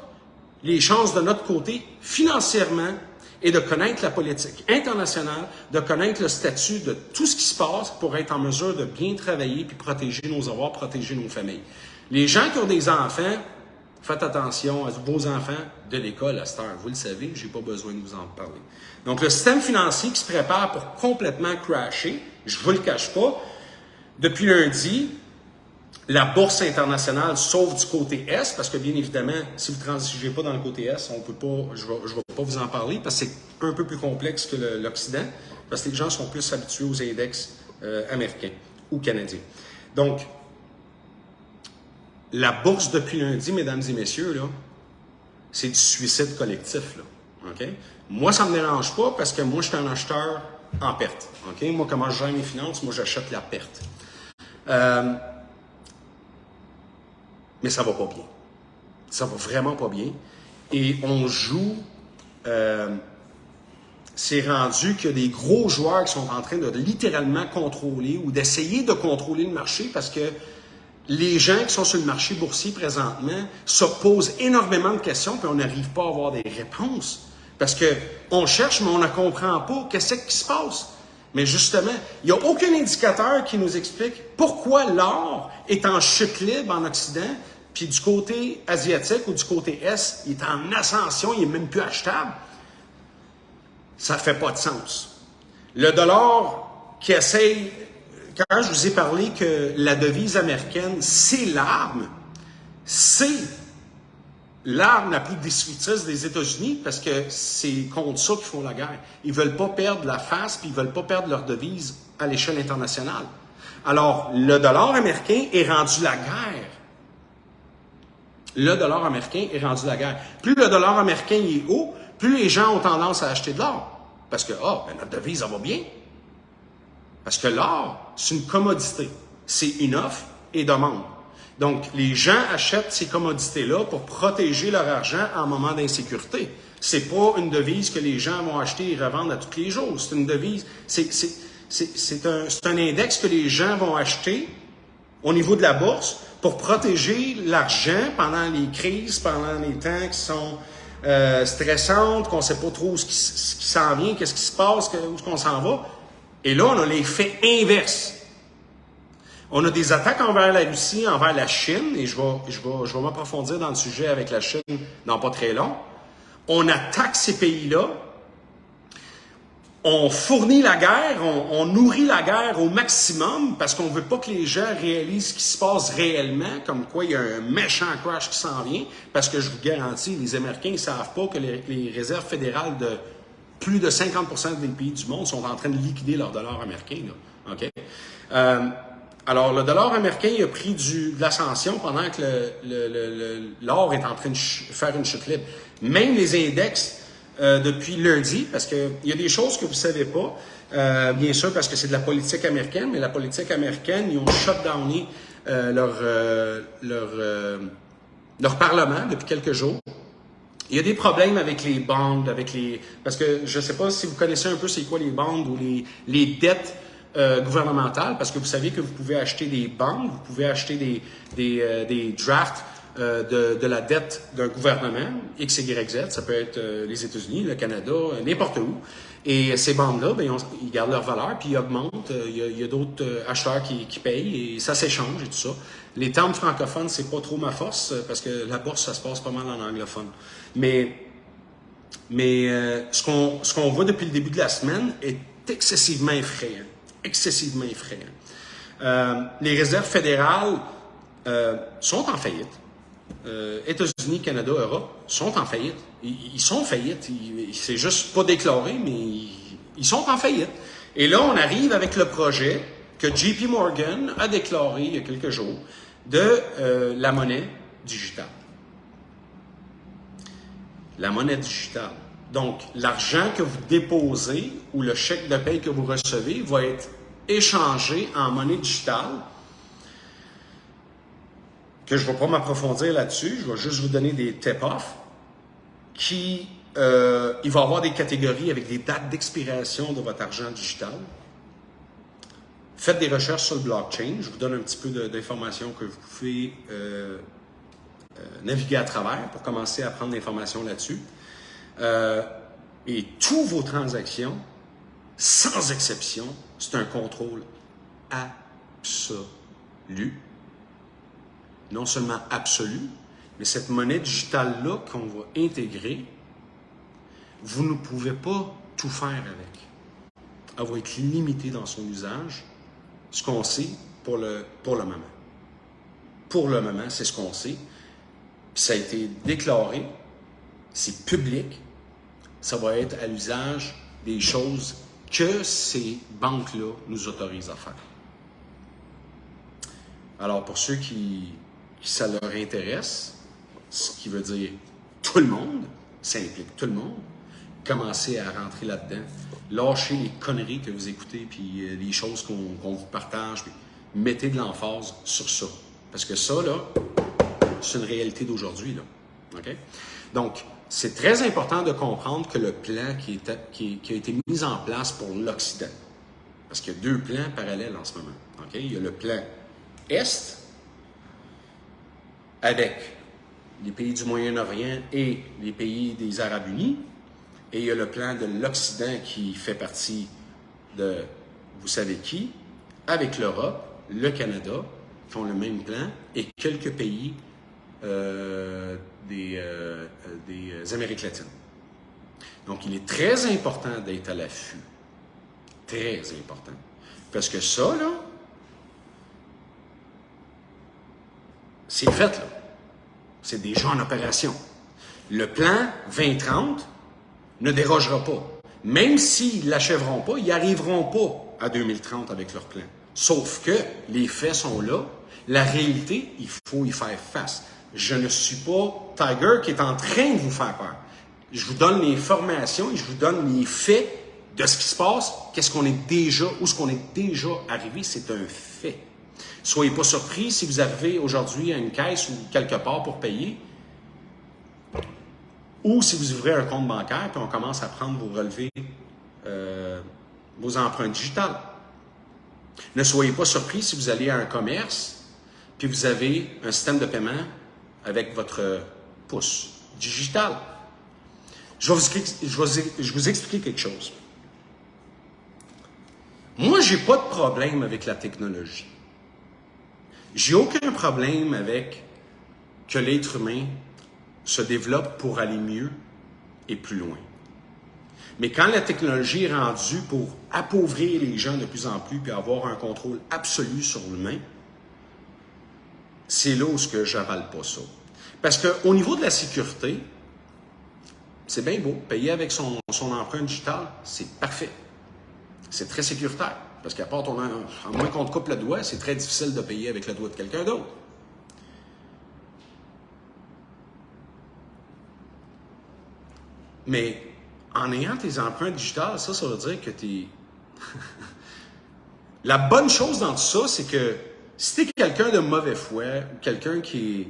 les chances de notre côté financièrement et de connaître la politique internationale, de connaître le statut de tout ce qui se passe pour être en mesure de bien travailler puis protéger nos avoirs, protéger nos familles. Les gens qui ont des enfants, faites attention à vos enfants de l'école à cette heure. Vous le savez, je n'ai pas besoin de vous en parler. Donc, le système financier qui se prépare pour complètement crasher, je ne vous le cache pas, depuis lundi, la bourse internationale, sauf du côté Est, parce que bien évidemment, si vous ne transigez pas dans le côté Est, on peut pas, je ne vais pas vous en parler, parce que c'est un peu plus complexe que l'Occident, parce que les gens sont plus habitués aux index américains ou canadiens. Donc, la bourse depuis lundi, mesdames et messieurs, là, c'est du suicide collectif. Là, okay? Moi, ça ne me dérange pas parce que moi, je suis un acheteur en perte. Okay? Moi, comment je gère mes finances? Moi, j'achète la perte. mais ça va pas bien. Ça va vraiment pas bien. Et on joue... c'est rendu qu'il y a des gros joueurs qui sont en train de littéralement contrôler ou d'essayer de contrôler le marché parce que les gens qui sont sur le marché boursier présentement se posent énormément de questions puis on n'arrive pas à avoir des réponses. Parce qu'on cherche, mais on ne comprend pas qu'est-ce qui se passe. Mais justement, il n'y a aucun indicateur qui nous explique pourquoi l'or est en chute libre en Occident, puis du côté asiatique ou du côté Est, il est en ascension, il n'est même plus achetable. Ça ne fait pas de sens. Le dollar qui essaye, quand je vous ai parlé que la devise américaine, c'est l'arme la plus destructrice des États-Unis parce que c'est contre ça qu'ils font la guerre. Ils ne veulent pas perdre la face puis ils ne veulent pas perdre leur devise à l'échelle internationale. Alors, le dollar américain est rendu la guerre. Le dollar américain est rendu la guerre. Plus le dollar américain est haut, plus les gens ont tendance à acheter de l'or. Parce que, notre devise, ça va bien. Parce que l'or, c'est une commodité. C'est une offre et demande. Donc, les gens achètent ces commodités-là pour protéger leur argent en moment d'insécurité. C'est pas une devise que les gens vont acheter et revendre à tous les jours. C'est une devise, c'est un index que les gens vont acheter au niveau de la bourse pour protéger l'argent pendant les crises, pendant les temps qui sont stressantes, qu'on ne sait pas trop ce qui s'en vient, qu'est-ce qui se passe, où est-ce qu'on s'en va. Et là, on a l'effet inverse. On a des attaques envers la Russie, envers la Chine, et je vais m'approfondir dans le sujet avec la Chine dans pas très long. On attaque ces pays-là, on fournit la guerre, on nourrit la guerre au maximum parce qu'on ne veut pas que les gens réalisent ce qui se passe réellement, comme quoi il y a un méchant crash qui s'en vient, parce que je vous garantis, les Américains ne savent pas que les réserves fédérales de plus de 50% des pays du monde sont en train de liquider leur dollar américain. Là. OK? Alors, le dollar américain il a pris de l'ascension pendant que l'or est en train de faire une chute libre. Même les index, depuis lundi, parce qu'il y a des choses que vous ne savez pas, bien sûr parce que c'est de la politique américaine, mais la politique américaine, ils ont shutdowné leur parlement depuis quelques jours. Il y a des problèmes avec les bonds, parce que je ne sais pas si vous connaissez un peu c'est quoi les bonds ou les dettes gouvernementales, parce que vous savez que vous pouvez acheter des bonds, vous pouvez acheter des drafts de la dette d'un gouvernement, X, Y, Z, ça peut être les États-Unis, le Canada, n'importe où. Et ces bonds-là, ils gardent leur valeur, puis ils augmentent. Il y a d'autres acheteurs qui payent, et ça s'échange et tout ça. Les termes francophones, c'est pas trop ma force, parce que la bourse, ça se passe pas mal en anglophone. Mais ce qu'on voit depuis le début de la semaine est excessivement effrayant. Excessivement effrayant. Les réserves fédérales sont en faillite. États-Unis, Canada, Europe sont en faillite. Ils sont en faillite. C'est juste pas déclaré, mais ils sont en faillite. Et là, on arrive avec le projet que JP Morgan a déclaré il y a quelques jours de la monnaie digitale. La monnaie digitale. Donc, l'argent que vous déposez ou le chèque de paie que vous recevez va être échangé en monnaie digitale. Que je ne vais pas m'approfondir là-dessus, je vais juste vous donner des tip-offs. Il va y avoir des catégories avec des dates d'expiration de votre argent digital. Faites des recherches sur le blockchain. Je vous donne un petit peu d'informations que vous pouvez naviguer à travers pour commencer à prendre l'information là-dessus. Et toutes vos transactions, sans exception, c'est un contrôle absolu. Non seulement absolu, mais cette monnaie digitale-là qu'on va intégrer, vous ne pouvez pas tout faire avec. Elle va être limitée dans son usage, ce qu'on sait pour le moment. Pour le moment, c'est ce qu'on sait. Puis ça a été déclaré, c'est public, ça va être à l'usage des choses que ces banques-là nous autorisent à faire. Alors, pour ceux qui ça leur intéresse, ce qui veut dire tout le monde, ça implique tout le monde, commencez à rentrer là-dedans, lâchez les conneries que vous écoutez, puis les choses qu'on vous partage, puis mettez de l'emphase sur ça. Parce que ça, là, c'est une réalité d'aujourd'hui, là. OK? Donc, c'est très important de comprendre que le plan qui a été mis en place pour l'Occident, parce qu'il y a deux plans parallèles en ce moment. OK? Il y a le plan Est, avec les pays du Moyen-Orient et les pays des Arabes unis, et il y a le plan de l'Occident qui fait partie de, vous savez qui, avec l'Europe, le Canada, qui ont le même plan, et quelques pays des Amériques latines. Donc, il est très important d'être à l'affût. Très important. Parce que ça, là, c'est fait, là. C'est déjà en opération. Le plan 2030 ne dérogera pas. Même s'ils ne l'achèveront pas, ils n'y arriveront pas à 2030 avec leur plan. Sauf que les faits sont là. La réalité, il faut y faire face. Je ne suis pas Tiger qui est en train de vous faire peur. Je vous donne les formations et je vous donne les faits de ce qui se passe, qu'est-ce qu'on est déjà, où est-ce qu'on est déjà arrivé, c'est un fait. Soyez pas surpris si vous arrivez aujourd'hui à une caisse ou quelque part pour payer, ou si vous ouvrez un compte bancaire puis on commence à prendre vos relevés, vos empreintes digitales. Ne soyez pas surpris si vous allez à un commerce puis vous avez un système de paiement avec votre pouce digital. Je vais vous expliquer quelque chose. Moi, j'ai pas de problème avec la technologie. J'ai aucun problème avec que l'être humain se développe pour aller mieux et plus loin. Mais quand la technologie est rendue pour appauvrir les gens de plus en plus puis avoir un contrôle absolu sur l'humain, c'est là où je n'avale pas ça. Parce qu'au niveau de la sécurité, c'est bien beau. Payer avec son empreinte digitale, c'est parfait. C'est très sécuritaire. Parce qu'à part à moins qu'on te coupe le doigt, c'est très difficile de payer avec le doigt de quelqu'un d'autre. Mais en ayant tes empreintes digitales, ça veut dire que t'es... La bonne chose dans tout ça, c'est que si tu es quelqu'un de mauvaise foi, ou quelqu'un qui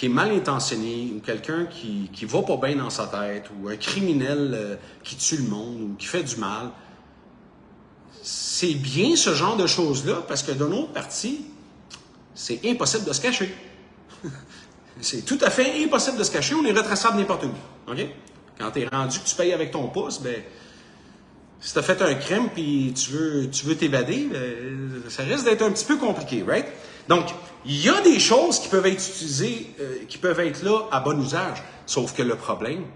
est mal intentionné, ou quelqu'un qui va pas bien dans sa tête, ou un criminel qui tue le monde, ou qui fait du mal, c'est bien ce genre de choses-là, parce que d'un autre parti, c'est impossible de se cacher. C'est tout à fait impossible de se cacher, on est retraçable n'importe où. OK? Quand tu es rendu que tu payes avec ton pouce, ben, si tu as fait un crime puis tu veux t'évader, ben, ça risque d'être un petit peu compliqué, right? Donc, il y a des choses qui peuvent être utilisées, qui peuvent être là à bon usage. Sauf que le problème,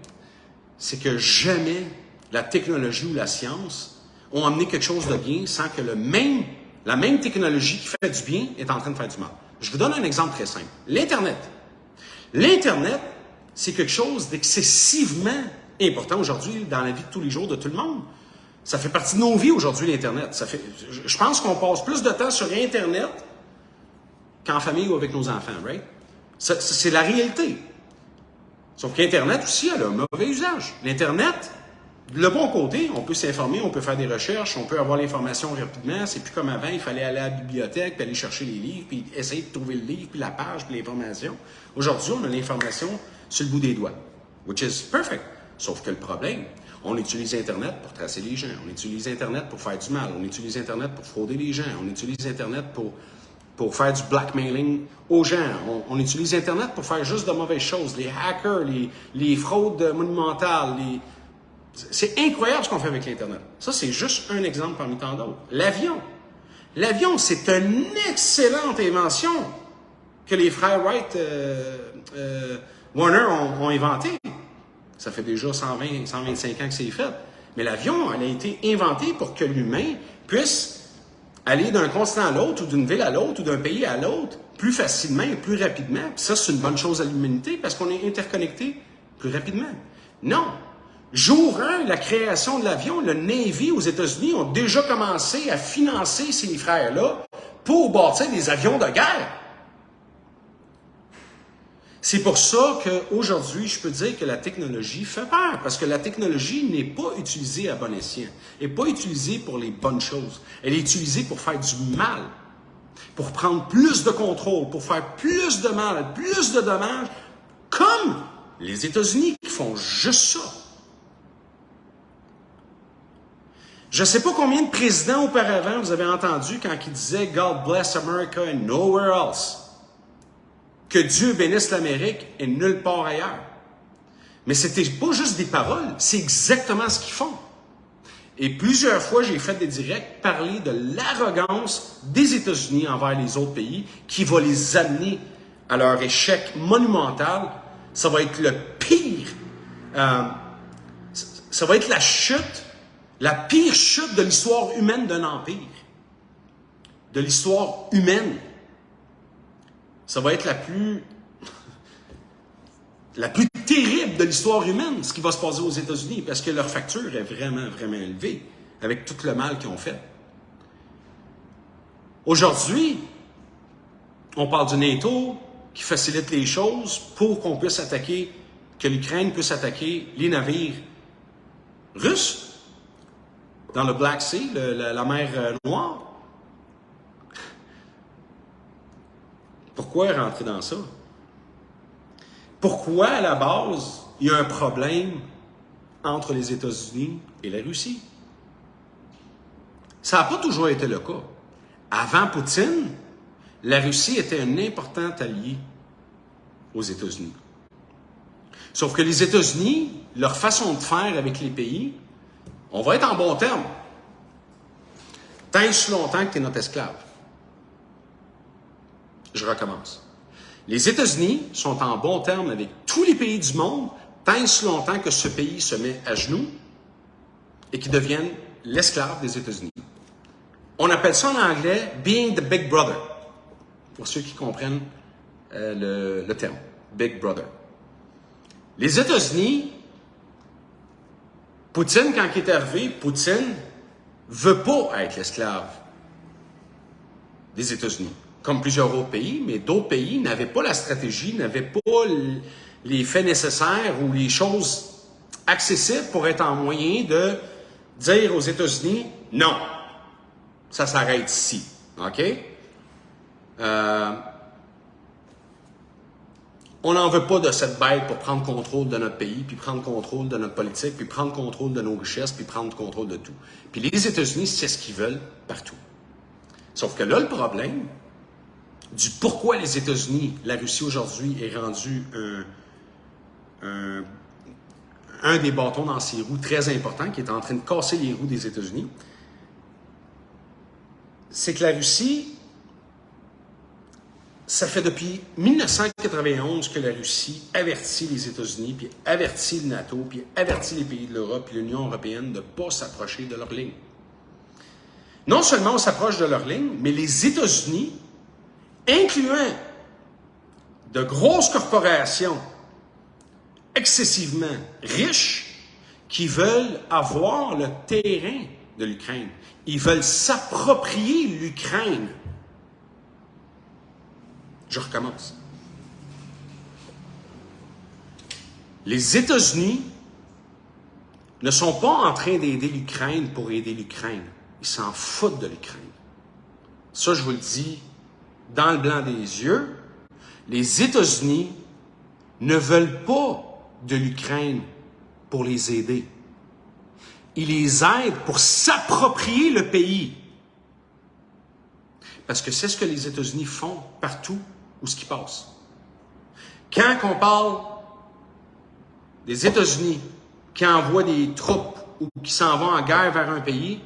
c'est que jamais la technologie ou la science ont amené quelque chose de bien sans que la même technologie qui fait du bien est en train de faire du mal. Je vous donne un exemple très simple. L'Internet. L'Internet, c'est quelque chose d'excessivement important aujourd'hui dans la vie de tous les jours de tout le monde. Ça fait partie de nos vies aujourd'hui, l'Internet. Je pense qu'on passe plus de temps sur Internet qu'en famille ou avec nos enfants, right? C'est la réalité. Sauf qu'Internet aussi, elle a un mauvais usage. L'Internet, le bon côté, on peut s'informer, on peut faire des recherches, on peut avoir l'information rapidement. C'est plus comme avant, il fallait aller à la bibliothèque, puis aller chercher les livres, puis essayer de trouver le livre, puis la page, puis l'information. Aujourd'hui, on a l'information sur le bout des doigts, which is perfect. Sauf que le problème, on utilise Internet pour tracer les gens, on utilise Internet pour faire du mal, on utilise Internet pour frauder les gens, on utilise Internet pour faire du blackmailing aux gens, on utilise Internet pour faire juste de mauvaises choses, les hackers, les fraudes monumentales, C'est incroyable ce qu'on fait avec l'Internet. Ça, c'est juste un exemple parmi tant d'autres. L'avion. L'avion, c'est une excellente invention que les frères Wright, Warner ont inventé. Ça fait déjà 120, 125 ans que c'est fait. Mais l'avion, elle a été inventée pour que l'humain puisse aller d'un continent à l'autre, ou d'une ville à l'autre, ou d'un pays à l'autre, plus facilement et plus rapidement. Puis ça, c'est une bonne chose à l'humanité parce qu'on est interconnecté plus rapidement. Non. Jour 1, la création de l'avion, le Navy aux États-Unis ont déjà commencé à financer ces frères-là pour bâtir des avions de guerre. C'est pour ça qu'aujourd'hui, je peux dire que la technologie fait peur, parce que la technologie n'est pas utilisée à bon escient. Elle n'est pas utilisée pour les bonnes choses. Elle est utilisée pour faire du mal. pour prendre plus de contrôle, pour faire plus de mal, plus de dommages, comme les États-Unis qui font juste ça. Je ne sais pas combien de présidents auparavant vous avez entendu quand ils disaient « God bless America and nowhere else ». Que Dieu bénisse l'Amérique et nulle part ailleurs. Mais c'était pas juste des paroles, c'est exactement ce qu'ils font. Et plusieurs fois, j'ai fait des directs parler de l'arrogance des États-Unis envers les autres pays qui va les amener à leur échec monumental. Ça va être le pire. Ça va être la chute, la pire chute de l'histoire humaine d'un empire. De l'histoire humaine. Ça va être la plus terrible de l'histoire humaine, ce qui va se passer aux États-Unis, parce que leur facture est vraiment, vraiment élevée, avec tout le mal qu'ils ont fait. Aujourd'hui, on parle du NATO qui facilite les choses pour qu'on puisse attaquer, que l'Ukraine puisse attaquer les navires russes dans le Black Sea, la mer Noire. Pourquoi rentrer dans ça? Pourquoi, à la base, il y a un problème entre les États-Unis et la Russie? Ça n'a pas toujours été le cas. Avant Poutine, la Russie était un important allié aux États-Unis. Sauf que les États-Unis, leur façon de faire avec les pays, on va être en bon terme. Tant et si longtemps que tu es notre esclave. Je recommence. Les États-Unis sont en bon terme avec tous les pays du monde tant et si longtemps que ce pays se met à genoux et qu'ils deviennent l'esclave des États-Unis. On appelle ça en anglais « being the big brother », pour ceux qui comprennent le terme « big brother ». Les États-Unis, Poutine, quand il est arrivé, Poutine veut pas être l'esclave des États-Unis. Comme plusieurs autres pays, mais d'autres pays n'avaient pas la stratégie, n'avaient pas les faits nécessaires ou les choses accessibles pour être en moyen de dire aux États-Unis « Non, ça s'arrête ici. » OK? On n'en veut pas de cette bête pour prendre contrôle de notre pays, puis prendre contrôle de notre politique, puis prendre contrôle de nos richesses, puis prendre contrôle de tout. Puis les États-Unis, c'est ce qu'ils veulent partout. Sauf que là, le problème du pourquoi les États-Unis, la Russie aujourd'hui est rendue un des bâtons dans ses roues très importants, qui est en train de casser les roues des États-Unis, c'est que la Russie, ça fait depuis 1991 que la Russie avertit les États-Unis, puis avertit le NATO, puis avertit les pays de l'Europe, puis l'Union européenne de ne pas s'approcher de leur ligne. Non seulement on s'approche de leur ligne, mais les États-Unis, incluant de grosses corporations excessivement riches qui veulent avoir le terrain de l'Ukraine. Ils veulent s'approprier l'Ukraine. Je recommence. Les États-Unis ne sont pas en train d'aider l'Ukraine pour aider l'Ukraine. Ils s'en foutent de l'Ukraine. Ça, je vous le dis dans le blanc des yeux. Les États-Unis ne veulent pas de l'Ukraine pour les aider. Ils les aident pour s'approprier le pays. Parce que c'est ce que les États-Unis font partout où ce qui passe. Quand on parle des États-Unis qui envoient des troupes ou qui s'en vont en guerre vers un pays,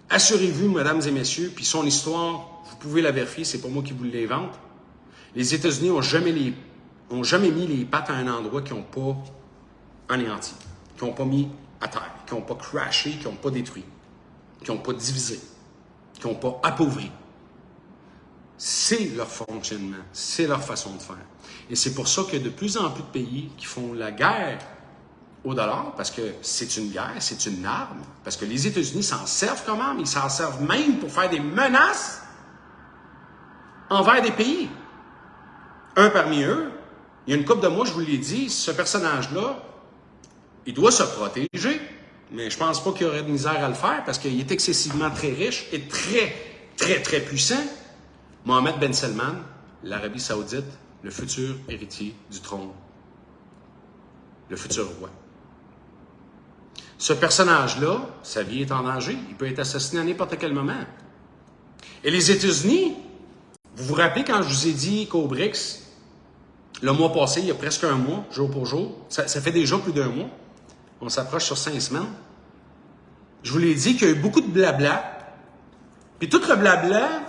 assurez-vous, mesdames et messieurs, puis son histoire, vous pouvez la vérifier, c'est pas moi qui vous l'invente, les États-Unis n'ont jamais mis les pattes à un endroit qu'ils n'ont pas anéanti, qu'ils n'ont pas mis à terre, qui n'ont pas crashé, qui n'ont pas détruit, qui n'ont pas divisé, qui n'ont pas appauvri. C'est leur fonctionnement, c'est leur façon de faire. Et c'est pour ça qu'il y a de plus en plus de pays qui font la guerre au dollar, parce que c'est une guerre, c'est une arme, parce que les États-Unis s'en servent comme arme, ils s'en servent même pour faire des menaces envers des pays. Un parmi eux, il y a une couple de mois, je vous l'ai dit, ce personnage-là, il doit se protéger, mais je pense pas qu'il y aurait de misère à le faire parce qu'il est excessivement très riche et très, très, très puissant. Mohammed Ben Salman, l'Arabie Saoudite, le futur héritier du trône, le futur roi. Ce personnage-là, sa vie est en danger. Il peut être assassiné à n'importe quel moment. Et les États-Unis, vous vous rappelez quand je vous ai dit qu'au BRICS, le mois passé, il y a presque un mois, jour pour jour, ça fait déjà plus d'un mois, on s'approche sur 5 semaines, je vous l'ai dit qu'il y a eu beaucoup de blabla, puis tout le blabla,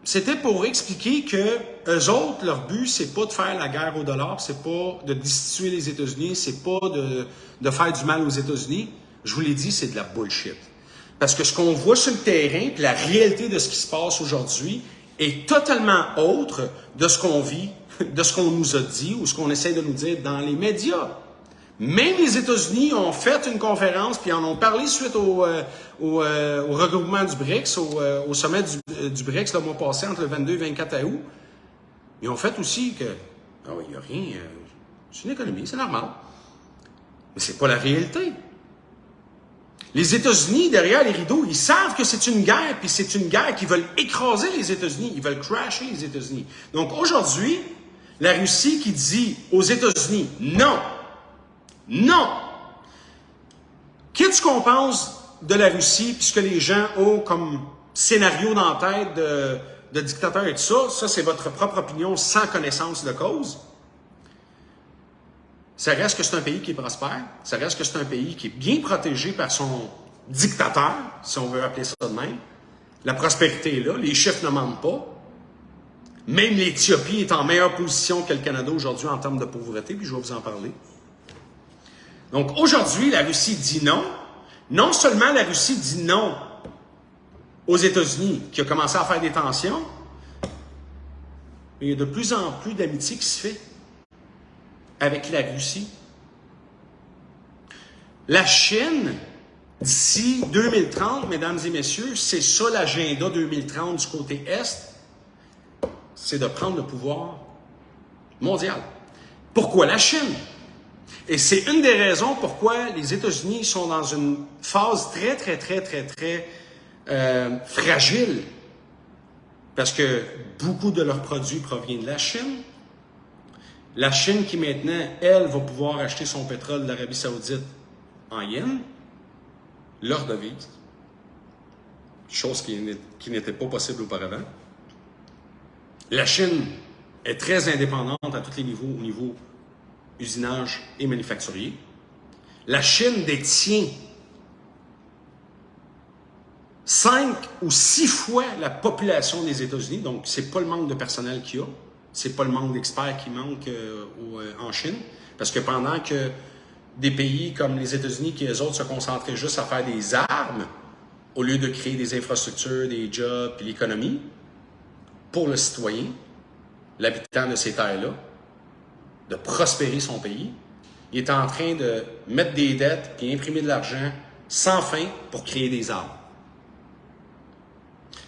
c'était pour expliquer que eux autres, leur but, c'est pas de faire la guerre au dollar, c'est pas de destituer les États-Unis, c'est pas de faire du mal aux États-Unis. Je vous l'ai dit, c'est de la bullshit. Parce que ce qu'on voit sur le terrain, puis la réalité de ce qui se passe aujourd'hui, est totalement autre de ce qu'on vit, de ce qu'on nous a dit ou ce qu'on essaie de nous dire dans les médias. Même les États-Unis ont fait une conférence puis en ont parlé suite au regroupement du BRICS, au sommet du BRICS le mois passé, entre le 22 et le 24 août. Ils ont fait aussi que, il n'y a rien, c'est une économie, c'est normal. Mais c'est pas la réalité. Les États-Unis, derrière les rideaux, ils savent que c'est une guerre, puis c'est une guerre qui veulent écraser les États-Unis, ils veulent crasher les États-Unis. Donc aujourd'hui, la Russie qui dit aux États-Unis, non, non. Qu'est-ce qu'on pense de la Russie, puisque les gens ont comme scénario dans la tête de dictateur et tout ça, ça c'est votre propre opinion sans connaissance de cause. Ça reste que c'est un pays qui est prospère, ça reste que c'est un pays qui est bien protégé par son dictateur, si on veut appeler ça de même. La prospérité est là, les chiffres ne mentent pas. Même l'Éthiopie est en meilleure position que le Canada aujourd'hui en termes de pauvreté, puis je vais vous en parler. Donc aujourd'hui, la Russie dit non. Non seulement la Russie dit non aux États-Unis, qui a commencé à faire des tensions, mais il y a de plus en plus d'amitié qui se fait avec la Russie. La Chine, d'ici 2030, mesdames et messieurs, c'est ça l'agenda 2030 du côté Est, c'est de prendre le pouvoir mondial. Pourquoi la Chine? Et c'est une des raisons pourquoi les États-Unis sont dans une phase très fragile. Parce que beaucoup de leurs produits proviennent de la Chine. La Chine qui maintenant, elle, va pouvoir acheter son pétrole de l'Arabie Saoudite en yens, leur devise, chose qui n'était pas possible auparavant. La Chine est très indépendante à tous les niveaux, au niveau usinage et manufacturier. La Chine détient 5 ou 6 fois la population des États-Unis, donc c'est pas le manque de personnel qu'il y a. C'est pas le manque d'experts qui manque en Chine, parce que pendant que des pays comme les États-Unis, qui eux autres se concentraient juste à faire des armes, au lieu de créer des infrastructures, des jobs, puis l'économie, pour le citoyen, l'habitant de ces terres-là, de prospérer son pays, il est en train de mettre des dettes puis imprimer de l'argent sans fin pour créer des armes.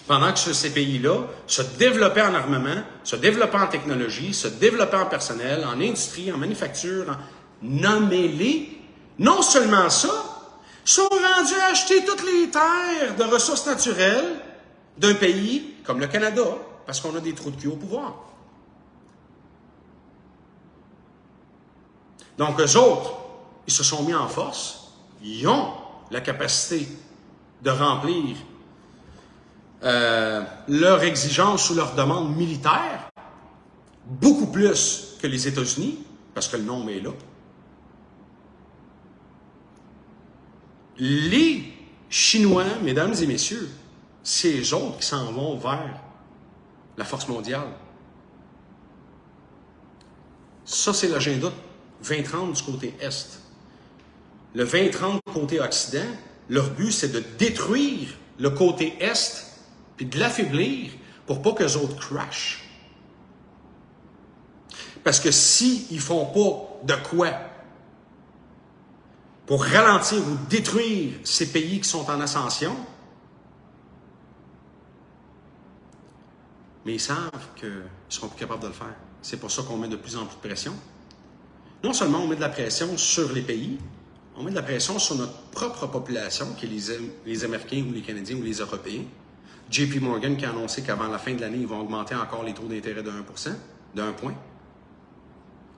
Pendant que ces pays-là se développaient en armement, se développaient en technologie, se développaient en personnel, en industrie, en manufacture, nommez-les. Non seulement ça, sont rendus à acheter toutes les terres de ressources naturelles d'un pays comme le Canada, parce qu'on a des trous de cul au pouvoir. Donc, eux autres, ils se sont mis en force, ils ont la capacité de remplir leurs exigences ou leurs demandes militaires, beaucoup plus que les États-Unis, parce que le nombre est là. Les Chinois, mesdames et messieurs, c'est eux autres qui s'en vont vers la force mondiale. Ça, c'est l'agenda 2030 du côté Est. Le 2030 du côté Occident, leur but, c'est de détruire le côté Est puis de l'affaiblir pour pas qu'eux autres crashent. Parce que s'ils ne font pas de quoi pour ralentir ou détruire ces pays qui sont en ascension, mais ils savent qu'ils ne seront plus capables de le faire. C'est pour ça qu'on met de plus en plus de pression. Non seulement on met de la pression sur les pays, on met de la pression sur notre propre population, qui est les Américains ou les Canadiens ou les Européens, JP Morgan qui a annoncé qu'avant la fin de l'année, ils vont augmenter encore les taux d'intérêt de 1%, d'1 point.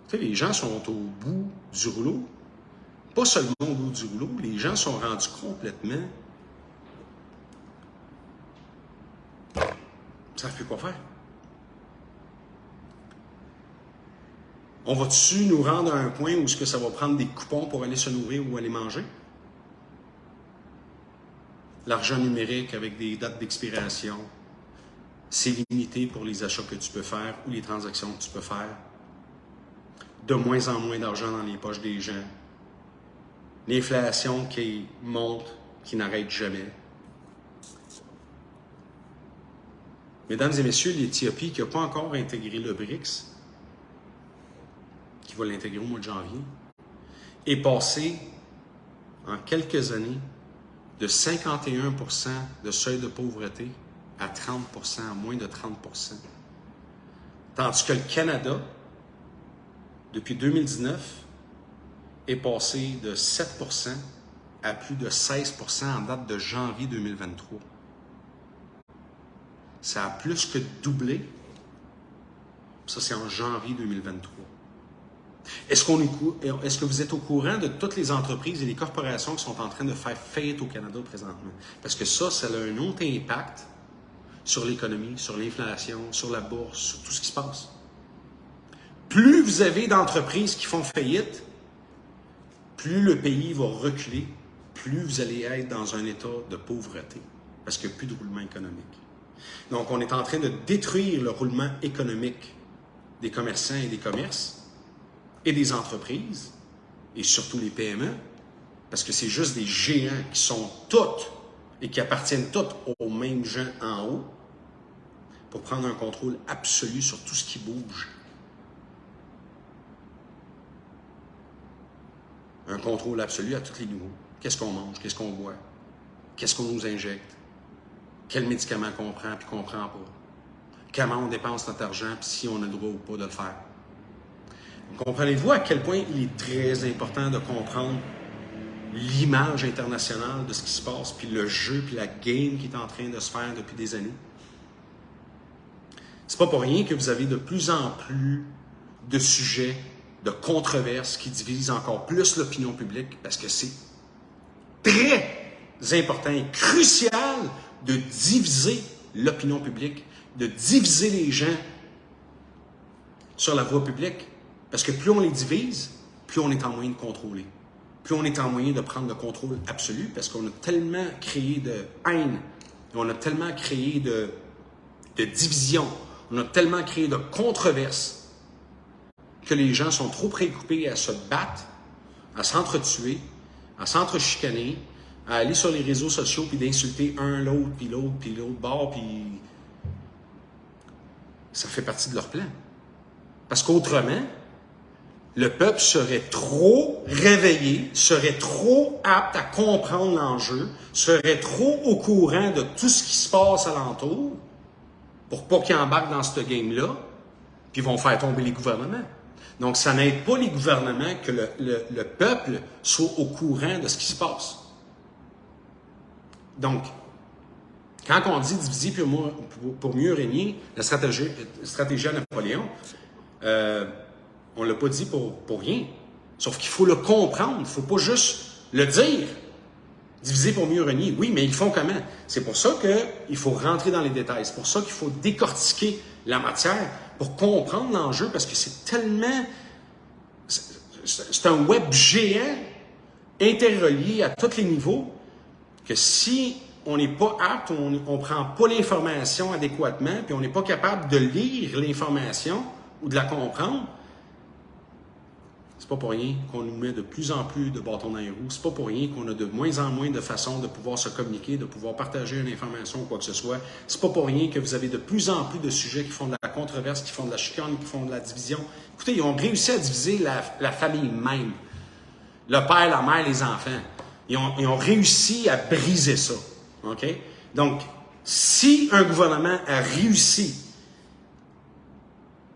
Tu sais, les gens sont au bout du rouleau. Pas seulement au bout du rouleau, les gens sont rendus complètement... Ils ne savent plus quoi faire. On va-tu nous rendre à un point où est-ce que ça va prendre des coupons pour aller se nourrir ou aller manger? L'argent numérique avec des dates d'expiration, c'est limité pour les achats que tu peux faire ou les transactions que tu peux faire. De moins en moins d'argent dans les poches des gens. L'inflation qui monte, qui n'arrête jamais. Mesdames et messieurs, l'Éthiopie qui n'a pas encore intégré le BRICS, qui va l'intégrer au mois de janvier, est passée en quelques années de 51% de seuil de pauvreté à 30%, à moins de 30%. Tandis que le Canada, depuis 2019, est passé de 7% à plus de 16% en date de janvier 2023. Ça a plus que doublé. Ça, c'est en janvier 2023. Est-ce que vous êtes au courant de toutes les entreprises et les corporations qui sont en train de faire faillite au Canada présentement? Parce que ça a un autre impact sur l'économie, sur l'inflation, sur la bourse, sur tout ce qui se passe. Plus vous avez d'entreprises qui font faillite, plus le pays va reculer, plus vous allez être dans un état de pauvreté, parce qu'il n'y a plus de roulement économique. Donc, on est en train de détruire le roulement économique des commerçants et des commerces, et des entreprises, et surtout les PME, parce que c'est juste des géants qui sont toutes et qui appartiennent toutes aux mêmes gens en haut, pour prendre un contrôle absolu sur tout ce qui bouge. Un contrôle absolu à tous les niveaux. Qu'est-ce qu'on mange, qu'est-ce qu'on boit, qu'est-ce qu'on nous injecte, quels médicaments qu'on prend puis qu'on ne prend pas, comment on dépense notre argent puis si on a le droit ou pas de le faire. Comprenez-vous à quel point il est très important de comprendre l'image internationale de ce qui se passe, puis le jeu, puis la game qui est en train de se faire depuis des années? C'est pas pour rien que vous avez de plus en plus de sujets, de controverses qui divisent encore plus l'opinion publique, parce que c'est très important et crucial de diviser l'opinion publique, de diviser les gens sur la voie publique. Parce que plus on les divise, plus on est en moyen de contrôler. Plus on est en moyen de prendre le contrôle absolu, parce qu'on a tellement créé de haine, on a tellement créé de division, on a tellement créé de controverses, que les gens sont trop préoccupés à se battre, à s'entretuer, à s'entrechicaner, à aller sur les réseaux sociaux puis d'insulter un l'autre, puis l'autre bord, puis ça fait partie de leur plan. Parce qu'autrement, le peuple serait trop réveillé, serait trop apte à comprendre l'enjeu, serait trop au courant de tout ce qui se passe alentour pour pas qu'ils embarquent dans ce game-là, puis ils vont faire tomber les gouvernements. Donc, ça n'aide pas les gouvernements que le peuple soit au courant de ce qui se passe. Donc, quand on dit diviser pour mieux régner, la stratégie à Napoléon, on ne l'a pas dit pour rien. Sauf qu'il faut le comprendre. Il ne faut pas juste le dire. Diviser pour mieux régner. Oui, mais ils font comment? C'est pour ça qu'il faut rentrer dans les détails. C'est pour ça qu'il faut décortiquer la matière pour comprendre l'enjeu, parce que c'est tellement... C'est un web géant interrelié à tous les niveaux que si on n'est pas apte, on ne prend pas l'information adéquatement, puis on n'est pas capable de lire l'information ou de la comprendre, c'est pas pour rien qu'on nous met de plus en plus de bâtons dans les roues. C'est pas pour rien qu'on a de moins en moins de façons de pouvoir se communiquer, de pouvoir partager une information ou quoi que ce soit. C'est pas pour rien que vous avez de plus en plus de sujets qui font de la controverse, qui font de la chicane, qui font de la division. Écoutez, ils ont réussi à diviser la famille même. Le père, la mère, les enfants. Ils ont réussi à briser ça. OK? Donc, si un gouvernement a réussi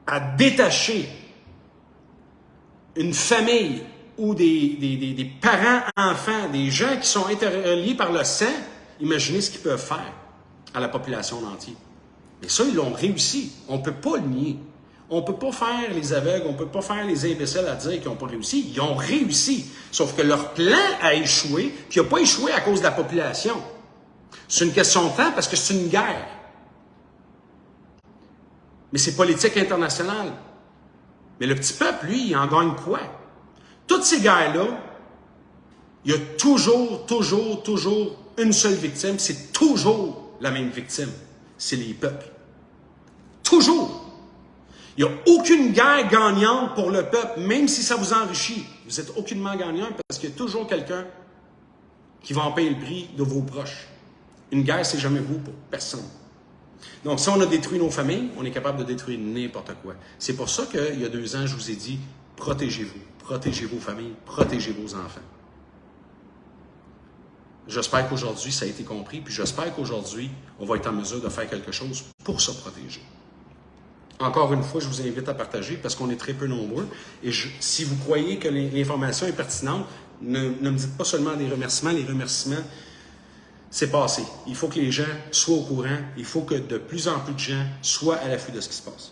à détacher une famille ou des parents, enfants, des gens qui sont interreliés par le sang, imaginez ce qu'ils peuvent faire à la population entière. Mais ça, ils l'ont réussi. On ne peut pas le nier. On ne peut pas faire les aveugles, on ne peut pas faire les imbéciles à dire qu'ils n'ont pas réussi. Ils ont réussi. Sauf que leur plan a échoué, puis il n'a pas échoué à cause de la population. C'est une question de temps parce que c'est une guerre. Mais c'est politique internationale. Mais le petit peuple, lui, il en gagne quoi? Toutes ces guerres-là, il y a toujours une seule victime. C'est toujours la même victime. C'est les peuples. Toujours. Il n'y a aucune guerre gagnante pour le peuple, même si ça vous enrichit. Vous n'êtes aucunement gagnant parce qu'il y a toujours quelqu'un qui va en payer le prix de vos proches. Une guerre, c'est jamais vous pour personne. Donc, si on a détruit nos familles, on est capable de détruire n'importe quoi. C'est pour ça qu'il y a 2 ans, je vous ai dit, protégez-vous, protégez vos familles, protégez vos enfants. J'espère qu'aujourd'hui, ça a été compris, puis j'espère qu'aujourd'hui, on va être en mesure de faire quelque chose pour se protéger. Encore une fois, je vous invite à partager parce qu'on est très peu nombreux. Et si vous croyez que l'information est pertinente, ne me dites pas seulement des remerciements. Les remerciements, c'est passé. Il faut que les gens soient au courant. Il faut que de plus en plus de gens soient à l'affût de ce qui se passe.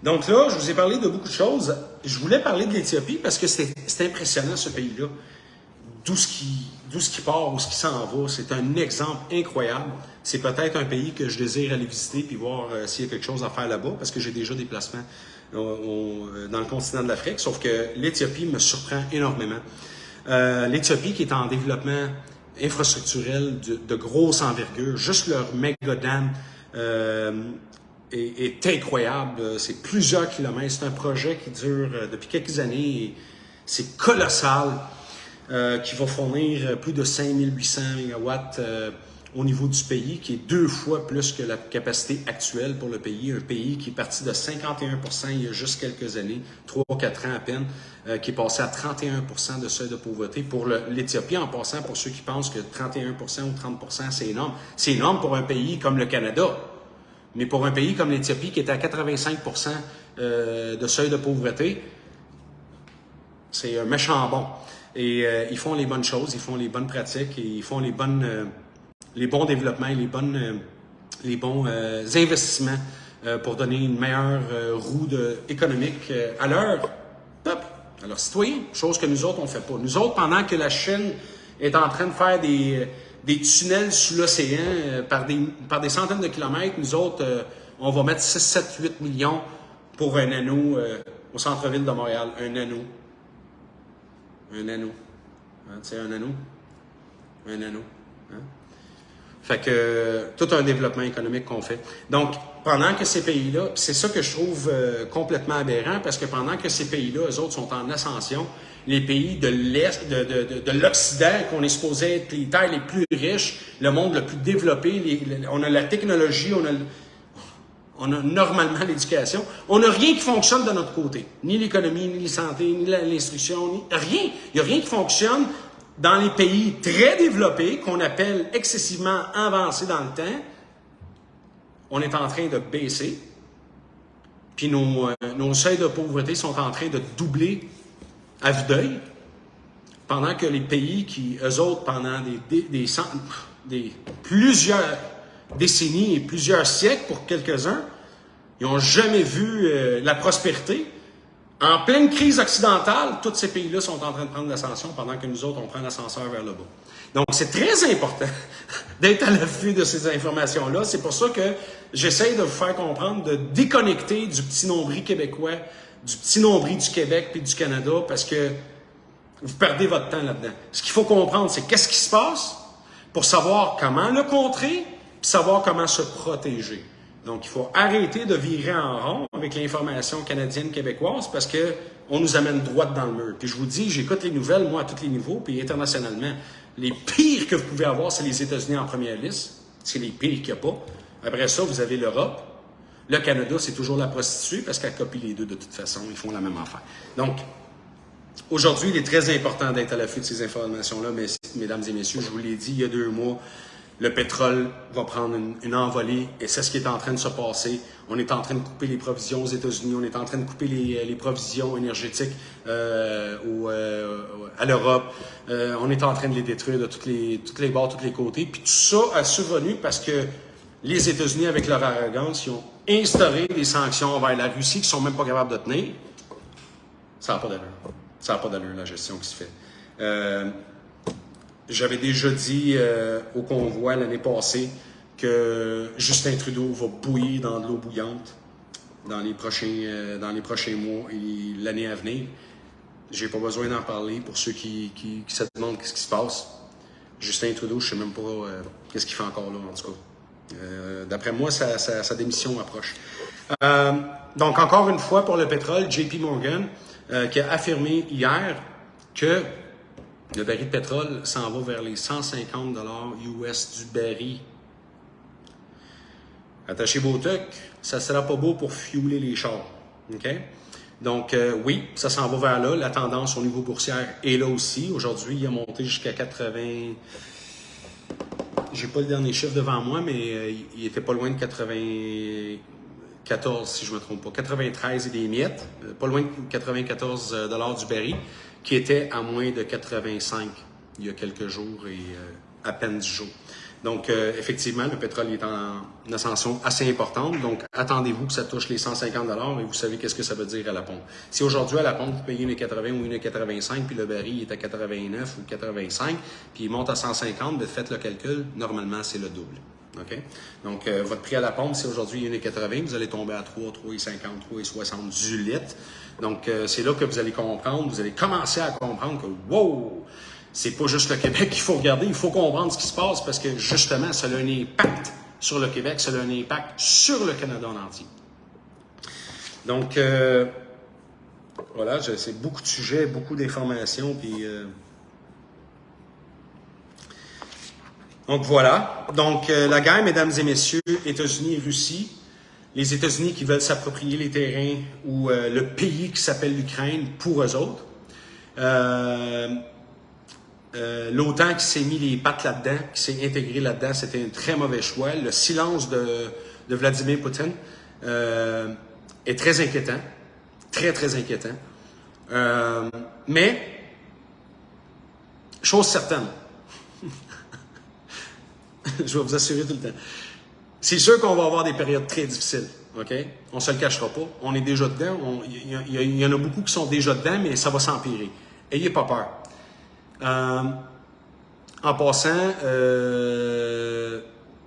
Donc là, je vous ai parlé de beaucoup de choses. Je voulais parler de l'Éthiopie parce que c'est impressionnant ce pays-là. D'où ce qui part, où ce qui s'en va, c'est un exemple incroyable. C'est peut-être un pays que je désire aller visiter puis voir s'il y a quelque chose à faire là-bas, parce que j'ai déjà des placements dans le continent de l'Afrique, sauf que l'Éthiopie me surprend énormément. L'Éthiopie qui est en développement infrastructurel de grosse envergure, juste leur méga dam est incroyable. C'est plusieurs kilomètres. C'est un projet qui dure depuis quelques années et c'est colossal. Qui va fournir plus de 5800 mégawatts au niveau du pays, qui est 2 fois plus que la capacité actuelle pour le pays. Un pays qui est parti de 51% il y a juste quelques années, 3-4 ans à peine, qui est passé à 31% de seuil de pauvreté pour l'Éthiopie, en passant pour ceux qui pensent que 31% ou 30%, c'est énorme. C'est énorme pour un pays comme le Canada. Mais pour un pays comme l'Éthiopie, qui est à 85% de seuil de pauvreté, c'est un méchant bon. Et ils font les bonnes choses, ils font les bonnes pratiques, et ils font les bons développements, les bons investissements pour donner une meilleure roue économique à leur peuple, à leurs citoyens, chose que nous autres, on ne fait pas. Nous autres, pendant que la Chine est en train de faire des tunnels sous l'océan par des centaines de kilomètres, nous autres, on va mettre 6, 7, 8 millions pour un anneau au centre-ville de Montréal. Un anneau. Un anneau. Hein, tu sais, un anneau. Un anneau. Hein? Fait que tout un développement économique qu'on fait. Donc, pendant que ces pays-là, c'est ça que je trouve complètement aberrant, parce que pendant que ces pays-là, eux autres, sont en ascension, les pays de l'Est, de l'Occident, qu'on est supposé être les terres les plus riches, le monde le plus développé, on a la technologie, on a normalement l'éducation. On n'a rien qui fonctionne de notre côté. Ni l'économie, ni la santé, ni l'instruction, rien. Il n'y a rien qui fonctionne dans les pays très développés, qu'on appelle excessivement avancés dans le temps. On est en train de baisser. Puis nos seuils de pauvreté sont en train de doubler à vue d'œil. Pendant que les pays qui, eux autres, pendant plusieurs décennies et plusieurs siècles pour quelques-uns, ils n'ont jamais vu la prospérité. En pleine crise occidentale, tous ces pays-là sont en train de prendre l'ascension pendant que nous autres, on prend l'ascenseur vers le bas. Donc, c'est très important d'être à l'affût de ces informations-là. C'est pour ça que j'essaie de vous faire comprendre, de déconnecter du petit nombril québécois, du petit nombril du Québec puis du Canada, parce que vous perdez votre temps là-dedans. Ce qu'il faut comprendre, c'est qu'est-ce qui se passe pour savoir comment le contrer, puis savoir comment se protéger. Donc, il faut arrêter de virer en rond avec l'information canadienne-québécoise parce qu'on nous amène droit dans le mur. Puis je vous dis, j'écoute les nouvelles, moi, à tous les niveaux, puis internationalement. Les pires que vous pouvez avoir, c'est les États-Unis en première liste. C'est les pires qu'il n'y a pas. Après ça, vous avez l'Europe. Le Canada, c'est toujours la prostituée parce qu'elle copie les deux de toute façon. Ils font la même affaire. Donc, aujourd'hui, il est très important d'être à l'affût de ces informations-là, mesdames et messieurs. Je vous l'ai dit il y a 2 mois. Le pétrole va prendre une envolée et c'est ce qui est en train de se passer. On est en train de couper les provisions aux États-Unis, on est en train de couper les provisions énergétiques à l'Europe. On est en train de les détruire de toutes les bords, tous les côtés. Puis tout ça a survenu parce que les États-Unis, avec leur arrogance, ils ont instauré des sanctions envers la Russie qui ne sont même pas capables de tenir. Ça n'a pas d'allure. Ça n'a pas d'allure, la gestion qui se fait. J'avais déjà dit au convoi l'année passée que Justin Trudeau va bouillir dans de l'eau bouillante dans les prochains mois et l'année à venir. J'ai pas besoin d'en parler pour ceux qui se demandent qu'est-ce qui se passe. Justin Trudeau, je sais même pas qu'est-ce qu'il fait encore là, en tout cas. D'après moi, sa démission approche. Donc, encore une fois, pour le pétrole, JP Morgan, qui a affirmé hier que le baril de pétrole s'en va vers les 150 $ US du baril. Attachez vos trucs, ça ne sera pas beau pour fueler les chars. OK? Donc, oui, ça s'en va vers là. La tendance au niveau boursier est là aussi. Aujourd'hui, il a monté jusqu'à 80... J'ai pas le dernier chiffre devant moi, mais il était pas loin de 94, si je me trompe pas. 93 et des miettes. Pas loin de 94 $ du baril, qui était à moins de 85 il y a quelques jours et à peine 10 jours. Donc, effectivement, le pétrole est en ascension assez importante. Donc, attendez-vous que ça touche les 150 $ et vous savez qu'est-ce que ça veut dire à la pompe. Si aujourd'hui, à la pompe, vous payez 1,80 ou 1,85 puis le baril est à 89 ou 85 puis il monte à 150, bien, faites le calcul. Normalement, c'est le double. OK? Donc, votre prix à la pompe, si aujourd'hui 1,80, vous allez tomber à 3, 3,50, 3,60 du litre. Donc, c'est là que vous allez comprendre, vous allez commencer à comprendre que, wow! C'est pas juste le Québec qu'il faut regarder, il faut comprendre ce qui se passe parce que, justement, ça a un impact sur le Québec, ça a un impact sur le Canada en entier. Donc, voilà, c'est beaucoup de sujets, beaucoup d'informations, puis... Donc voilà. Donc la guerre, mesdames et messieurs, États-Unis et Russie. Les États-Unis qui veulent s'approprier les terrains ou le pays qui s'appelle l'Ukraine pour eux autres. L'OTAN qui s'est mis les pattes là-dedans, qui s'est intégré là-dedans, c'était un très mauvais choix. Le silence de Vladimir Poutine est très inquiétant. Très, très inquiétant. Mais, chose certaine, je vais vous assurer tout le temps. C'est sûr qu'on va avoir des périodes très difficiles, OK? On ne se le cachera pas. On est déjà dedans. Il y en a beaucoup qui sont déjà dedans, mais ça va s'empirer. Ayez pas peur. En passant,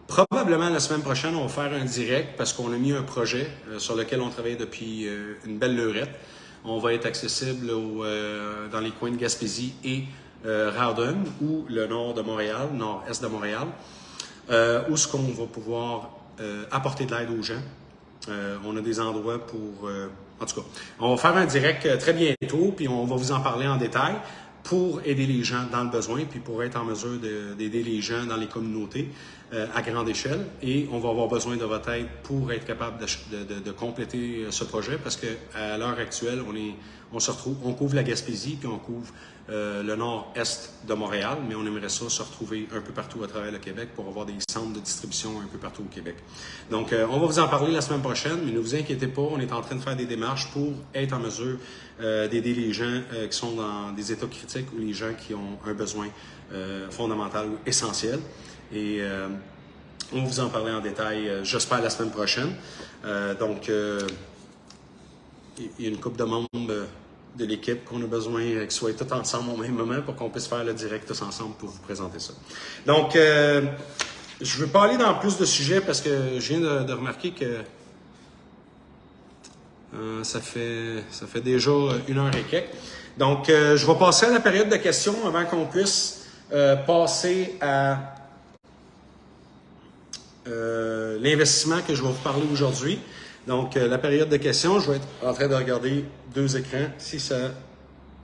probablement la semaine prochaine, on va faire un direct parce qu'on a mis un projet sur lequel on travaille depuis une belle lurette. On va être accessible dans les coins de Gaspésie et Rawdon ou le nord de Montréal, nord-est de Montréal. Où est-ce qu'on va pouvoir apporter de l'aide aux gens. On a des endroits pour... en tout cas, on va faire un direct très bientôt, puis on va vous en parler en détail pour aider les gens dans le besoin, puis pour être en mesure d'aider les gens dans les communautés à grande échelle. Et on va avoir besoin de votre aide pour être capable de compléter ce projet, parce qu'à l'heure actuelle, on couvre la Gaspésie, puis on couvre le nord-est de Montréal, mais on aimerait ça se retrouver un peu partout à travers le Québec pour avoir des centres de distribution un peu partout au Québec. Donc, on va vous en parler la semaine prochaine, mais ne vous inquiétez pas, on est en train de faire des démarches pour être en mesure d'aider les gens qui sont dans des états critiques ou les gens qui ont un besoin fondamental ou essentiel. Et on va vous en parler en détail, j'espère, la semaine prochaine. Donc, il y a une couple de membres de l'équipe qu'on a besoin qu'ils soient tous ensemble au même moment pour qu'on puisse faire le direct tous ensemble pour vous présenter ça. Donc, je ne veux pas aller dans plus de sujets parce que je viens de remarquer que ça fait déjà 1h et quelques. Donc, je vais passer à la période de questions avant qu'on puisse passer à l'investissement que je vais vous parler aujourd'hui. Donc, la période de questions, je vais être en train de regarder 2 écrans, si ça ne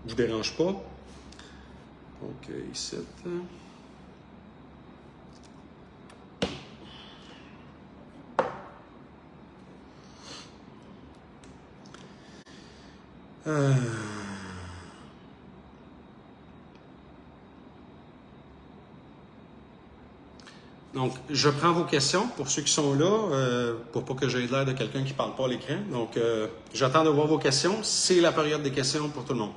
vous dérange pas. Donc, ici. Donc, je prends vos questions pour ceux qui sont là, pour pas que j'aie l'air de quelqu'un qui parle pas à l'écran. Donc, j'attends de voir vos questions. C'est la période des questions pour tout le monde.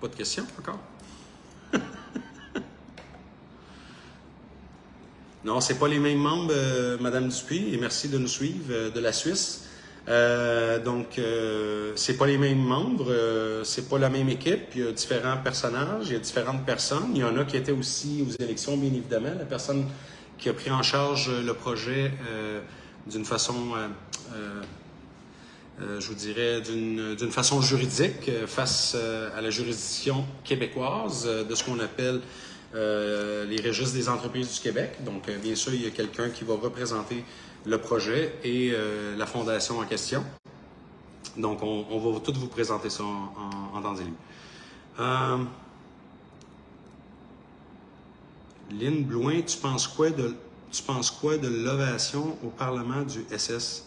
Pas de questions encore? Non, c'est pas les mêmes membres, Madame Dupuis, et merci de nous suivre, de la Suisse. C'est pas les mêmes membres, c'est pas la même équipe. Il y a différents personnages, il y a différentes personnes. Il y en a qui étaient aussi aux élections, bien évidemment. La personne qui a pris en charge le projet d'une façon, je vous dirais, d'une façon juridique face à la juridiction québécoise de ce qu'on appelle les registres des entreprises du Québec. Donc, bien sûr, il y a quelqu'un qui va représenter le projet et la fondation en question. Donc, on va tout vous présenter ça en temps et lieu. Lynn Blouin, tu penses quoi de l'ovation au Parlement du SS?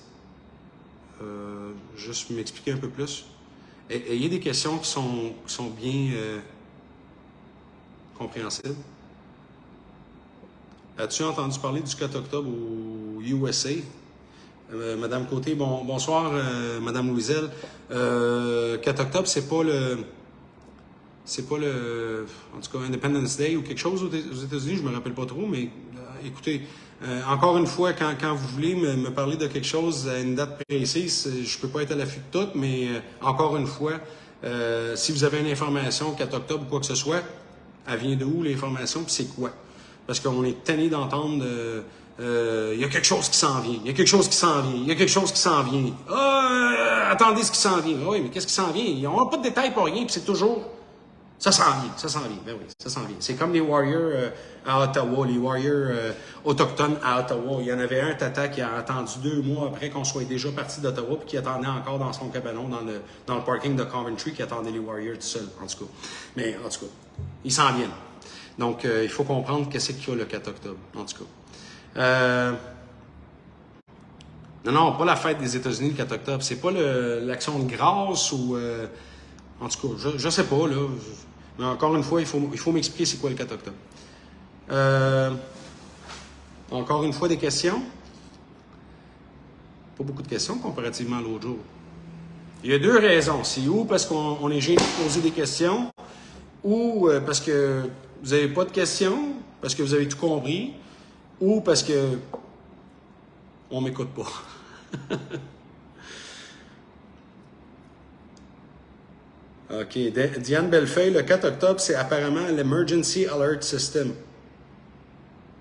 Juste m'expliquer un peu plus. Ayez des questions qui sont bien compréhensibles. As-tu entendu parler du 4 octobre au USA? Madame Côté, bonsoir, Madame Louiselle. 4 octobre, c'est pas le, en tout cas, Independence Day ou quelque chose aux États-Unis, je me rappelle pas trop, mais écoutez, encore une fois, quand vous voulez me parler de quelque chose à une date précise, je peux pas être à l'affût de tout, mais encore une fois, si vous avez une information, 4 octobre ou quoi que ce soit, elle vient de où l'information, puis c'est quoi? Parce qu'on est tanné d'entendre il y a quelque chose qui s'en vient, il y a quelque chose qui s'en vient, il y a quelque chose qui s'en vient. Attendez ce qui s'en vient. Oui, mais qu'est-ce qui s'en vient? Ils n'ont pas de détails pour rien, puis c'est toujours ça s'en vient, ça s'en vient. Ben oui, ça s'en vient. C'est comme les Warriors à Ottawa, les Warriors autochtones à Ottawa. Il y en avait un tata qui a attendu 2 mois après qu'on soit déjà parti d'Ottawa, puis qui attendait encore dans son cabanon, dans le parking de Coventry, qui attendait les Warriors tout seul, en tout cas. Mais en tout cas, ils s'en viennent. Donc, il faut comprendre qu'est-ce qu'il y a le 4 octobre, en tout cas. Non, pas la fête des États-Unis le 4 octobre. C'est pas l'action de grâce ou... en tout cas, je sais pas, là. Mais encore une fois, il faut m'expliquer c'est quoi le 4 octobre. Encore une fois, des questions? Pas beaucoup de questions comparativement à l'autre jour. Il y a 2 raisons. C'est ou parce qu'on est gêné de poser des questions, ou parce que vous n'avez pas de questions, parce que vous avez tout compris, ou parce que on m'écoute pas. OK. Diane Bellefeuille, le 4 octobre, c'est apparemment l'Emergency Alert System.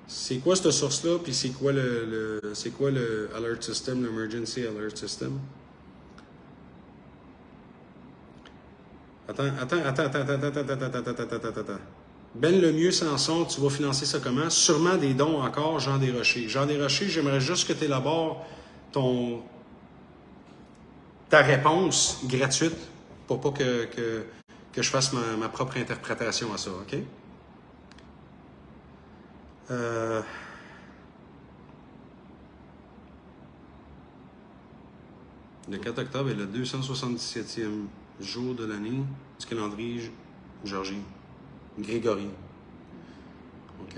C'est quoi cette source-là, puis c'est quoi le Alert System, l'Emergency Alert System? Attends. Ben Lemieux, Samson, tu vas financer ça comment? Sûrement des dons encore, Jean Desrochers. Jean Desrochers, j'aimerais juste que tu élabores ta réponse gratuite pour pas que je fasse ma propre interprétation à ça, OK? Le 4 octobre est le 277e jour de l'année du calendrier Georgie. Grégory. OK.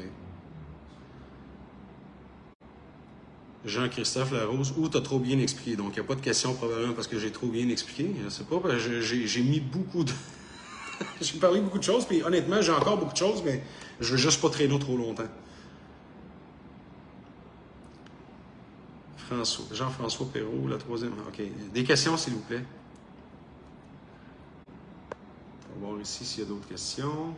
Jean-Christophe Larose, ou t'as trop bien expliqué. Donc, il n'y a pas de question probablement parce que j'ai trop bien expliqué. Je ne sais pas, parce que j'ai mis beaucoup de... j'ai parlé beaucoup de choses, puis honnêtement, j'ai encore beaucoup de choses, mais je veux juste pas traîner trop longtemps. Jean-François Perrault, la 3e. OK. Des questions, s'il vous plaît. On va voir ici s'il y a d'autres questions.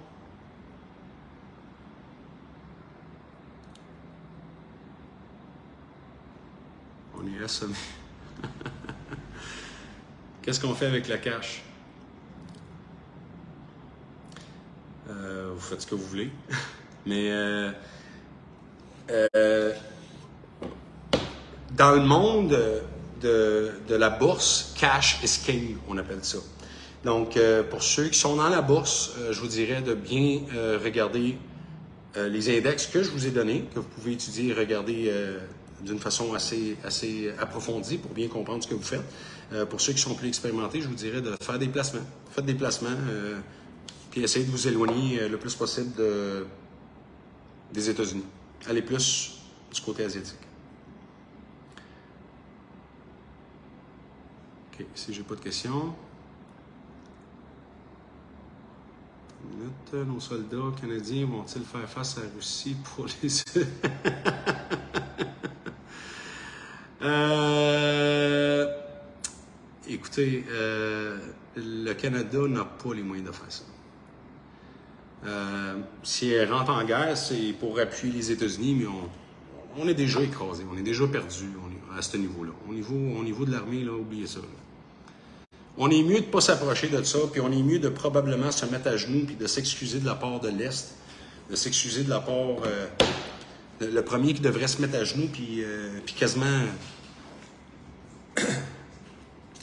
On est assommé. Qu'est-ce qu'on fait avec la cash? Vous faites ce que vous voulez. Mais dans le monde de la bourse, cash is king, on appelle ça. Donc, pour ceux qui sont dans la bourse, je vous dirais de bien regarder les index que je vous ai donnés, que vous pouvez étudier et regarder d'une façon assez approfondie pour bien comprendre ce que vous faites. Pour ceux qui sont plus expérimentés, je vous dirais de faire des placements. Faites des placements, puis essayez de vous éloigner le plus possible des États-Unis. Allez plus du côté asiatique. OK, si j'ai pas de questions. Nos soldats canadiens vont-ils faire face à la Russie pour les... Écoutez, le Canada n'a pas les moyens de faire ça. Si elle rentre en guerre, c'est pour appuyer les États-Unis, mais on est déjà écrasé, on est déjà perdu à ce niveau-là. Au niveau de l'armée, là, oubliez ça. Là. On est mieux de ne pas s'approcher de ça, puis on est mieux de probablement se mettre à genoux puis de s'excuser de la part de l'Est, de s'excuser de la part... le premier qui devrait se mettre à genoux puis quasiment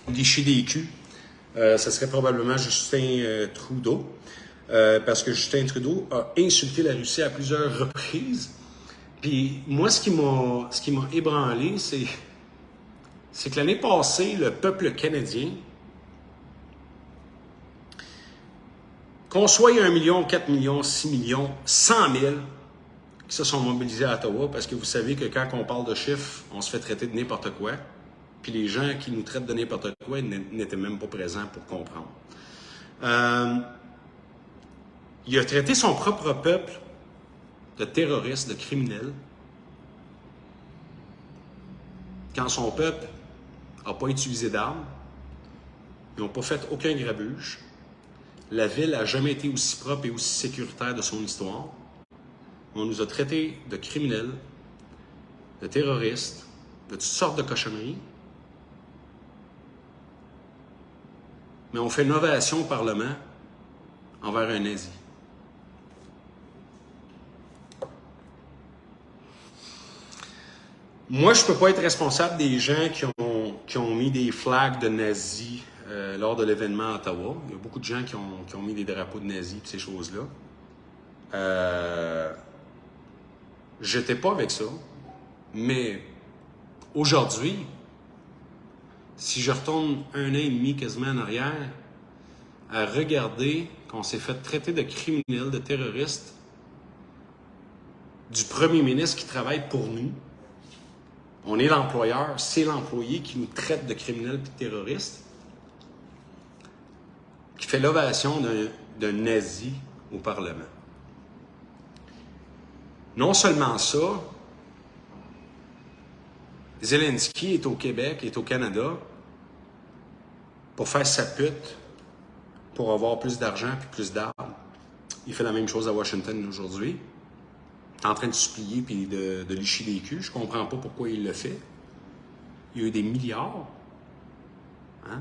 licher des culs, ce serait probablement Justin Trudeau, parce que Justin Trudeau a insulté la Russie à plusieurs reprises. Puis moi, ce qui m'a ébranlé, c'est que l'année passée, le peuple canadien, qu'on soit 1 million, 4 millions, 6 millions, 100 000 qui se sont mobilisés à Ottawa, parce que vous savez que quand on parle de chiffres, on se fait traiter de n'importe quoi. Puis les gens qui nous traitent de n'importe quoi n'étaient même pas présents pour comprendre. Il a traité son propre peuple de terroriste, de criminel, quand son peuple n'a pas utilisé d'armes, ils n'ont pas fait aucun grabuge. La ville n'a jamais été aussi propre et aussi sécuritaire de son histoire. On nous a traités de criminels, de terroristes, de toutes sortes de cochonneries. Mais on fait une ovation au Parlement envers un nazi. Moi, je ne peux pas être responsable des gens qui ont mis des flags de nazis lors de l'événement à Ottawa. Il y a beaucoup de gens qui ont mis des drapeaux de nazis et ces choses-là. J'étais pas avec ça, mais aujourd'hui, si je retourne 1 an et demi quasiment en arrière, à regarder qu'on s'est fait traiter de criminels, de terroristes, du premier ministre qui travaille pour nous, on est l'employeur, c'est l'employé qui nous traite de criminels et de terroristes, qui fait l'ovation d'un nazi au Parlement. Non seulement ça, Zelensky est au Québec, est au Canada pour faire sa pute, pour avoir plus d'argent et plus d'armes. Il fait la même chose à Washington aujourd'hui. Il est en train de supplier et de licher des culs. Je ne comprends pas pourquoi il le fait. Il y a eu des milliards. Hein?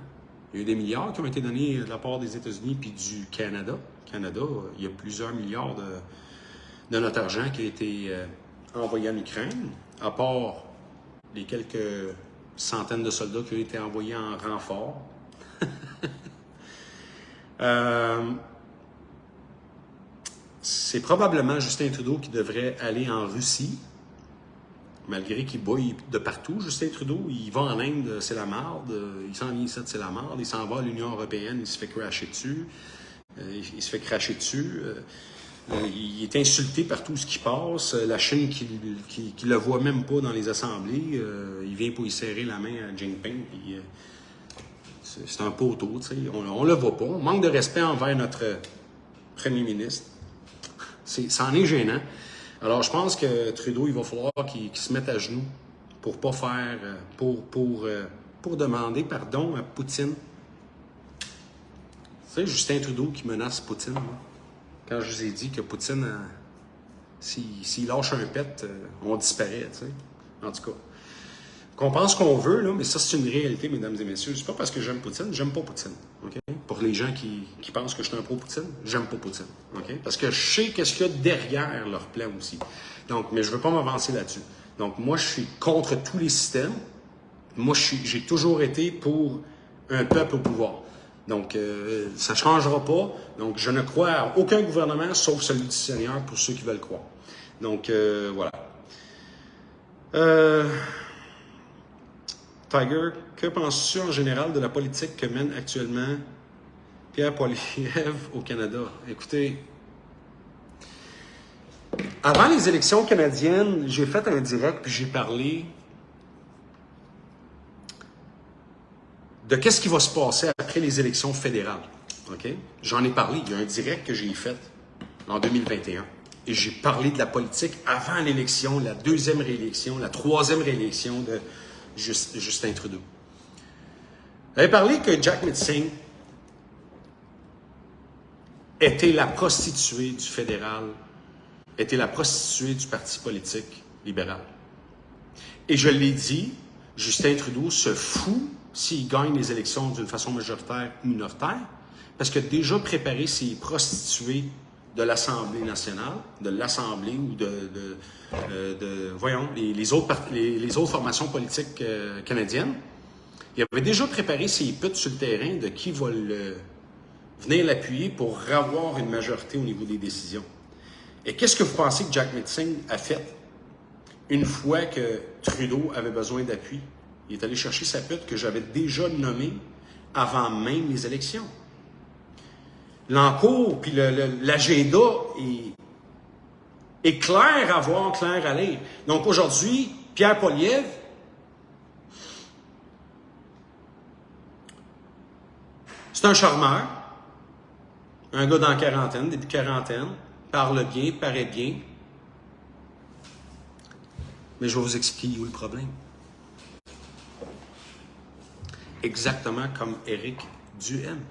Il y a eu des milliards qui ont été donnés de la part des États-Unis puis du Canada. Au Canada, il y a plusieurs milliards de notre argent qui a été envoyé en Ukraine, à part les quelques centaines de soldats qui ont été envoyés en renfort. C'est probablement Justin Trudeau qui devrait aller en Russie, malgré qu'il bouille de partout. Justin Trudeau, il va en Inde, c'est la marde. Il s'en vient ici, c'est la marde. Il s'en va à l'Union européenne, il se fait crasher dessus. Il se fait cracher dessus. Il est insulté par tout ce qui passe. La Chine qui le voit même pas dans les assemblées, il vient pour y serrer la main à Jinping. Puis, c'est un poteau, tu sais. On le voit pas. On manque de respect envers notre premier ministre. Ça en est gênant. Alors, je pense que Trudeau, il va falloir qu'il se mette à genoux pour pas faire... pour demander pardon à Poutine. Tu sais, Justin Trudeau qui menace Poutine. Là. Quand je vous ai dit que Poutine, s'il lâche un pet, on disparaît, tu sais. En tout cas. Qu'on pense qu'on veut, là, mais ça, c'est une réalité, mesdames et messieurs. C'est pas parce que j'aime Poutine, j'aime pas Poutine. Okay? Pour les gens qui pensent que je suis un pro-Poutine, j'aime pas Poutine. Okay? Parce que je sais qu'est-ce qu'il y a derrière leur plan aussi. Donc, mais je veux pas m'avancer là-dessus. Donc, moi, je suis contre tous les systèmes. Moi, j'ai toujours été pour un peuple au pouvoir. Donc, ça ne changera pas. Donc, je ne crois à aucun gouvernement, sauf celui du Seigneur, pour ceux qui veulent croire. Donc, voilà. Euh, Tiger, que penses-tu en général de la politique que mène actuellement Pierre Poilievre au Canada? Écoutez, avant les élections canadiennes, j'ai fait un direct puis j'ai parlé de qu'est-ce qui va se passer après les élections fédérales. OK? J'en ai parlé. Il y a un direct que j'ai fait en 2021. Et j'ai parlé de la politique avant l'élection, la deuxième réélection, la troisième réélection de Justin Trudeau. J'avais parlé que Jack Metzing était la prostituée du fédéral, était la prostituée du parti politique libéral. Et je l'ai dit, Justin Trudeau se fout s'il gagne les élections d'une façon majoritaire ou minoritaire, parce qu'il a déjà préparé ses prostituées de l'Assemblée nationale, de l'Assemblée ou voyons, les autres formations politiques canadiennes. Il avait déjà préparé ses putes sur le terrain de qui va venir l'appuyer pour avoir une majorité au niveau des décisions. Et qu'est-ce que vous pensez que Jack Metzing a fait une fois que Trudeau avait besoin d'appui? Il est allé chercher sa pute que j'avais déjà nommée avant même les élections. L'encours, puis l'agenda est clair à voir, clair à lire. Donc aujourd'hui, Pierre Poilievre, c'est un charmeur, un gars dans la quarantaine, début quarantaine, parle bien, paraît bien. Mais je vais vous expliquer où est le problème. Exactement comme Éric Duhaime.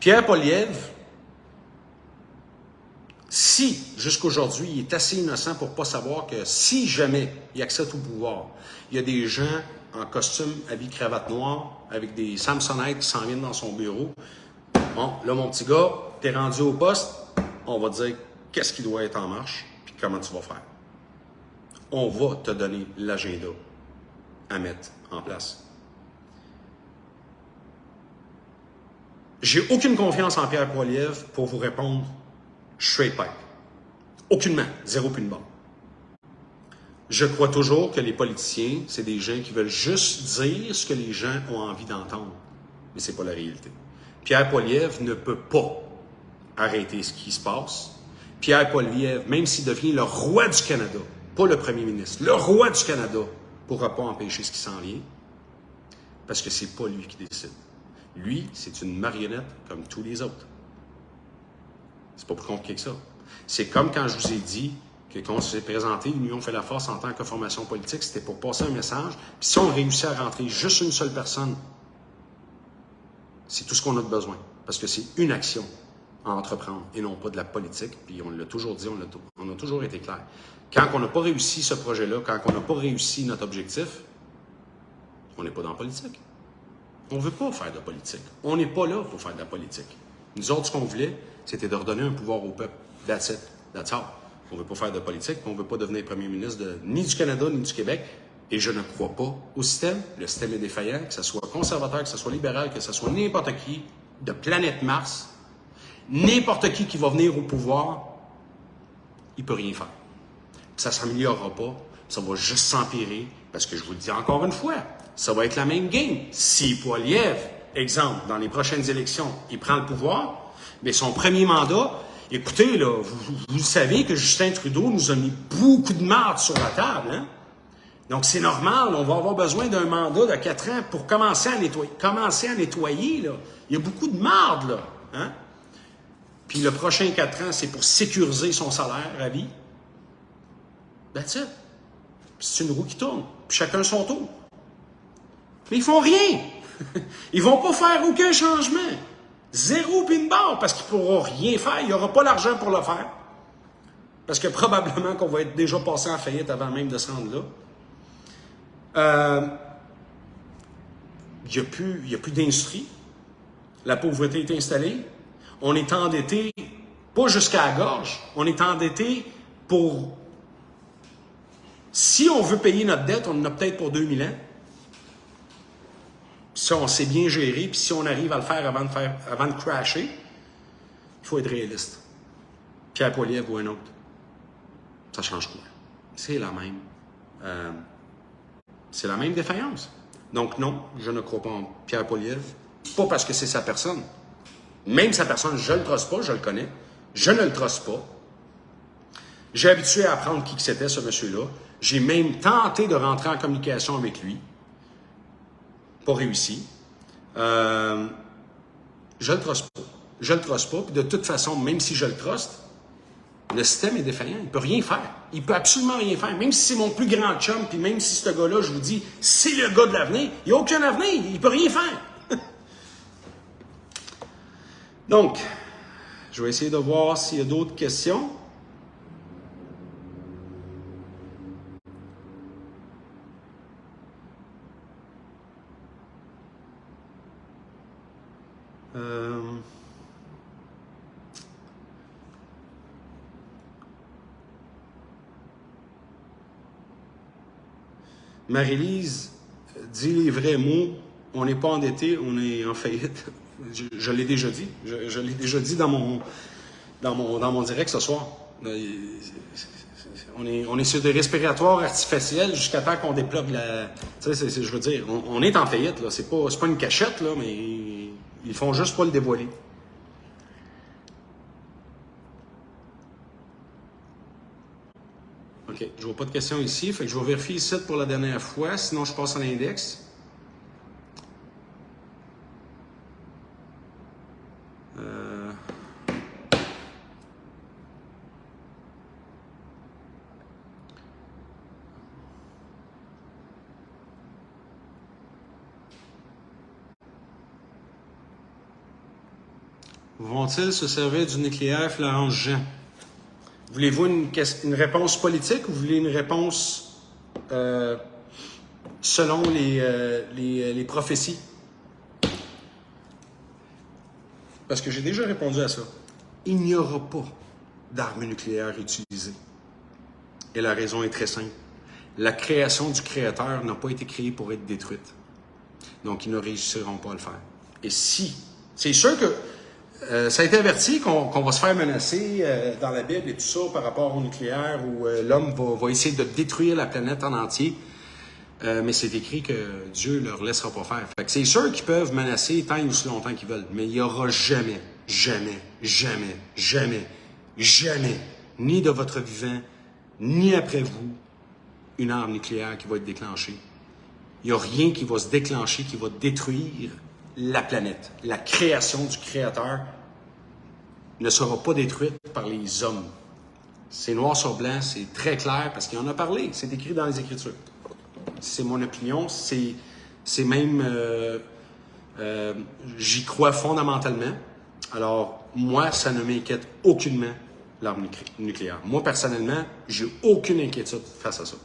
Pierre Poilievre, si, jusqu'aujourd'hui, il est assez innocent pour ne pas savoir que si jamais il accède au pouvoir, il y a des gens en costume, habits, cravate noire, avec des Samsonite qui s'en viennent dans son bureau. Bon, là, mon petit gars, t'es rendu au poste, on va te dire qu'est-ce qui doit être en marche, puis comment tu vas faire. On va te donner l'agenda à mettre en place. J'ai aucune confiance en Pierre Poilievre pour vous répondre straight pipe. Aucunement, zéro puis une barre. Je crois toujours que les politiciens, c'est des gens qui veulent juste dire ce que les gens ont envie d'entendre. Mais ce n'est pas la réalité. Pierre Poilievre ne peut pas arrêter ce qui se passe. Pierre Poilievre, même s'il devient le roi du Canada, pas le premier ministre, le roi du Canada, ne pourra pas empêcher ce qui s'en vient, parce que c'est pas lui qui décide. Lui, c'est une marionnette comme tous les autres. C'est pas plus compliqué que ça. C'est comme quand je vous ai dit que quand on s'est présenté, l'Union fait la force en tant que formation politique, c'était pour passer un message. Puis si on réussit à rentrer juste une seule personne, c'est tout ce qu'on a de besoin. Parce que c'est une action à entreprendre et non pas de la politique. Puis on l'a toujours dit, on a toujours été clair. Quand on n'a pas réussi ce projet-là, quand on n'a pas réussi notre objectif, on n'est pas dans la politique. On ne veut pas faire de politique. On n'est pas là pour faire de la politique. Nous autres, ce qu'on voulait, c'était de redonner un pouvoir au peuple. That's it. That's all. On ne veut pas faire de politique, on ne veut pas devenir premier ministre ni du Canada, ni du Québec. Et je ne crois pas au système. Le système est défaillant, que ce soit conservateur, que ce soit libéral, que ce soit n'importe qui de planète Mars. N'importe qui va venir au pouvoir, il ne peut rien faire. Ça ne s'améliorera pas. Ça va juste s'empirer. Parce que je vous le dis encore une fois, ça va être la même game. Si Poilievre, exemple, dans les prochaines élections, il prend le pouvoir, mais son premier mandat, écoutez, là, vous savez que Justin Trudeau nous a mis beaucoup de marde sur la table, hein? Donc, c'est normal, on va avoir besoin d'un mandat de 4 ans pour commencer à nettoyer, là. Il y a beaucoup de marde, là, hein? Puis le prochain 4 ans, c'est pour sécuriser son salaire à vie. That's it. C'est une roue qui tourne. Puis chacun son tour. Mais ils font rien. Ils vont pas faire aucun changement. Zéro puis une barre, parce qu'ils ne pourront rien faire. Il n'y aura pas l'argent pour le faire. Parce que probablement qu'on va être déjà passé en faillite avant même de se rendre là. Il n'y a plus d'industrie. La pauvreté est installée. On est endetté, pas jusqu'à la gorge. On est endetté pour... Si on veut payer notre dette, on en a peut-être pour 2000 ans. Si on sait bien gérer, puis si on arrive à le faire avant de crasher, il faut être réaliste. Pierre Poilievre ou un autre. Ça change quoi? C'est la même. C'est la même défaillance. Donc non, je ne crois pas en Pierre Poilievre. Pas parce que c'est sa personne. Même sa personne, je ne le trosse pas, je le connais. Je ne le trosse pas. J'ai habitué à apprendre qui c'était, ce monsieur-là. J'ai même tenté de rentrer en communication avec lui. Pas réussi. Je le trosse pas. Je le trosse pas. Puis de toute façon, même si je le troste, le système est défaillant. Il peut rien faire. Il peut absolument rien faire. Même si c'est mon plus grand chum, puis même si ce gars-là, je vous dis, c'est le gars de l'avenir, il n'y a aucun avenir. Il peut rien faire. Donc, je vais essayer de voir s'il y a d'autres questions. Marie-Lise dit les vrais mots. On n'est pas endetté, on est en faillite. Je l'ai déjà dit. Je l'ai déjà dit dans mon direct ce soir. On est sur des respiratoires artificiels jusqu'à temps qu'on déploie la... Tu sais, je veux dire, on est en faillite, là. C'est pas une cachette, là, mais ils font juste pas le dévoiler. OK, je vois pas de questions ici, fait que je vais vérifier ici pour la dernière fois, sinon je passe à l'index. Vont-ils se servir du nucléaire, Florence Jean? Voulez-vous une réponse politique ou vous voulez une réponse selon les prophéties? Parce que j'ai déjà répondu à ça. Il n'y aura pas d'armes nucléaires utilisées. Et la raison est très simple. La création du créateur n'a pas été créée pour être détruite. Donc, ils ne réussiront pas à le faire. Et si, c'est sûr que ça a été averti qu'on va se faire menacer dans la Bible et tout ça par rapport au nucléaire où l'homme va essayer de détruire la planète en entier. Mais c'est écrit que Dieu ne leur laissera pas faire. Fait que c'est sûr qu'ils peuvent menacer tant et aussi longtemps qu'ils veulent. Mais il n'y aura jamais, jamais, jamais, jamais, jamais, ni de votre vivant, ni après vous, une arme nucléaire qui va être déclenchée. Il n'y a rien qui va se déclencher, qui va détruire la planète. La création du Créateur ne sera pas détruite par les hommes. C'est noir sur blanc, c'est très clair parce qu'il en a parlé. C'est écrit dans les Écritures. C'est mon opinion, c'est même... j'y crois fondamentalement. Alors, moi, ça ne m'inquiète aucunement, l'arme nucléaire. Moi, personnellement, j'ai aucune inquiétude face à ça.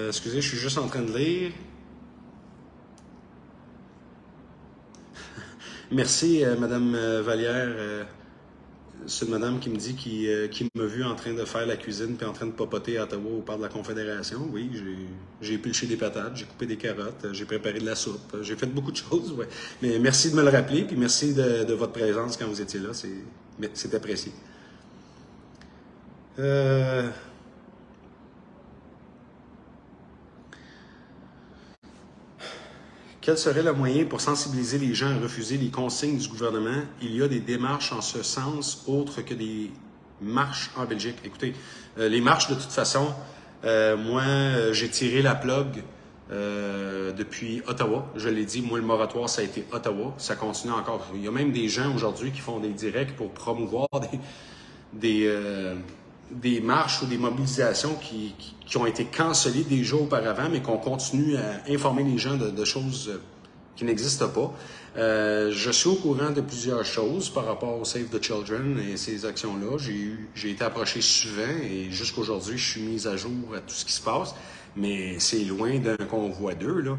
Excusez, je suis juste en train de lire. Merci, Madame Vallière. C'est une madame qui me dit qui m'a vu en train de faire la cuisine puis en train de papoter à Ottawa au parc de la Confédération. Oui, j'ai épluché des patates, j'ai coupé des carottes, j'ai préparé de la soupe, j'ai fait beaucoup de choses. Ouais. Mais merci de me le rappeler puis merci de votre présence quand vous étiez là. C'est apprécié. Quel serait le moyen pour sensibiliser les gens à refuser les consignes du gouvernement? Il y a des démarches en ce sens, autres que des marches en Belgique. Écoutez, les marches, de toute façon, moi, j'ai tiré la plug depuis Ottawa. Je l'ai dit, moi, le moratoire, ça a été Ottawa. Ça continue encore. Il y a même des gens aujourd'hui qui font des directs pour promouvoir des marches ou des mobilisations qui ont été cancellées des jours auparavant, mais qu'on continue à informer les gens de choses qui n'existent pas. Je suis au courant de plusieurs choses par rapport au Save the Children et ces actions-là. J'ai été approché souvent et jusqu'aujourd'hui, je suis mis à jour à tout ce qui se passe. mais c'est loin d'un convoi d'eux, là.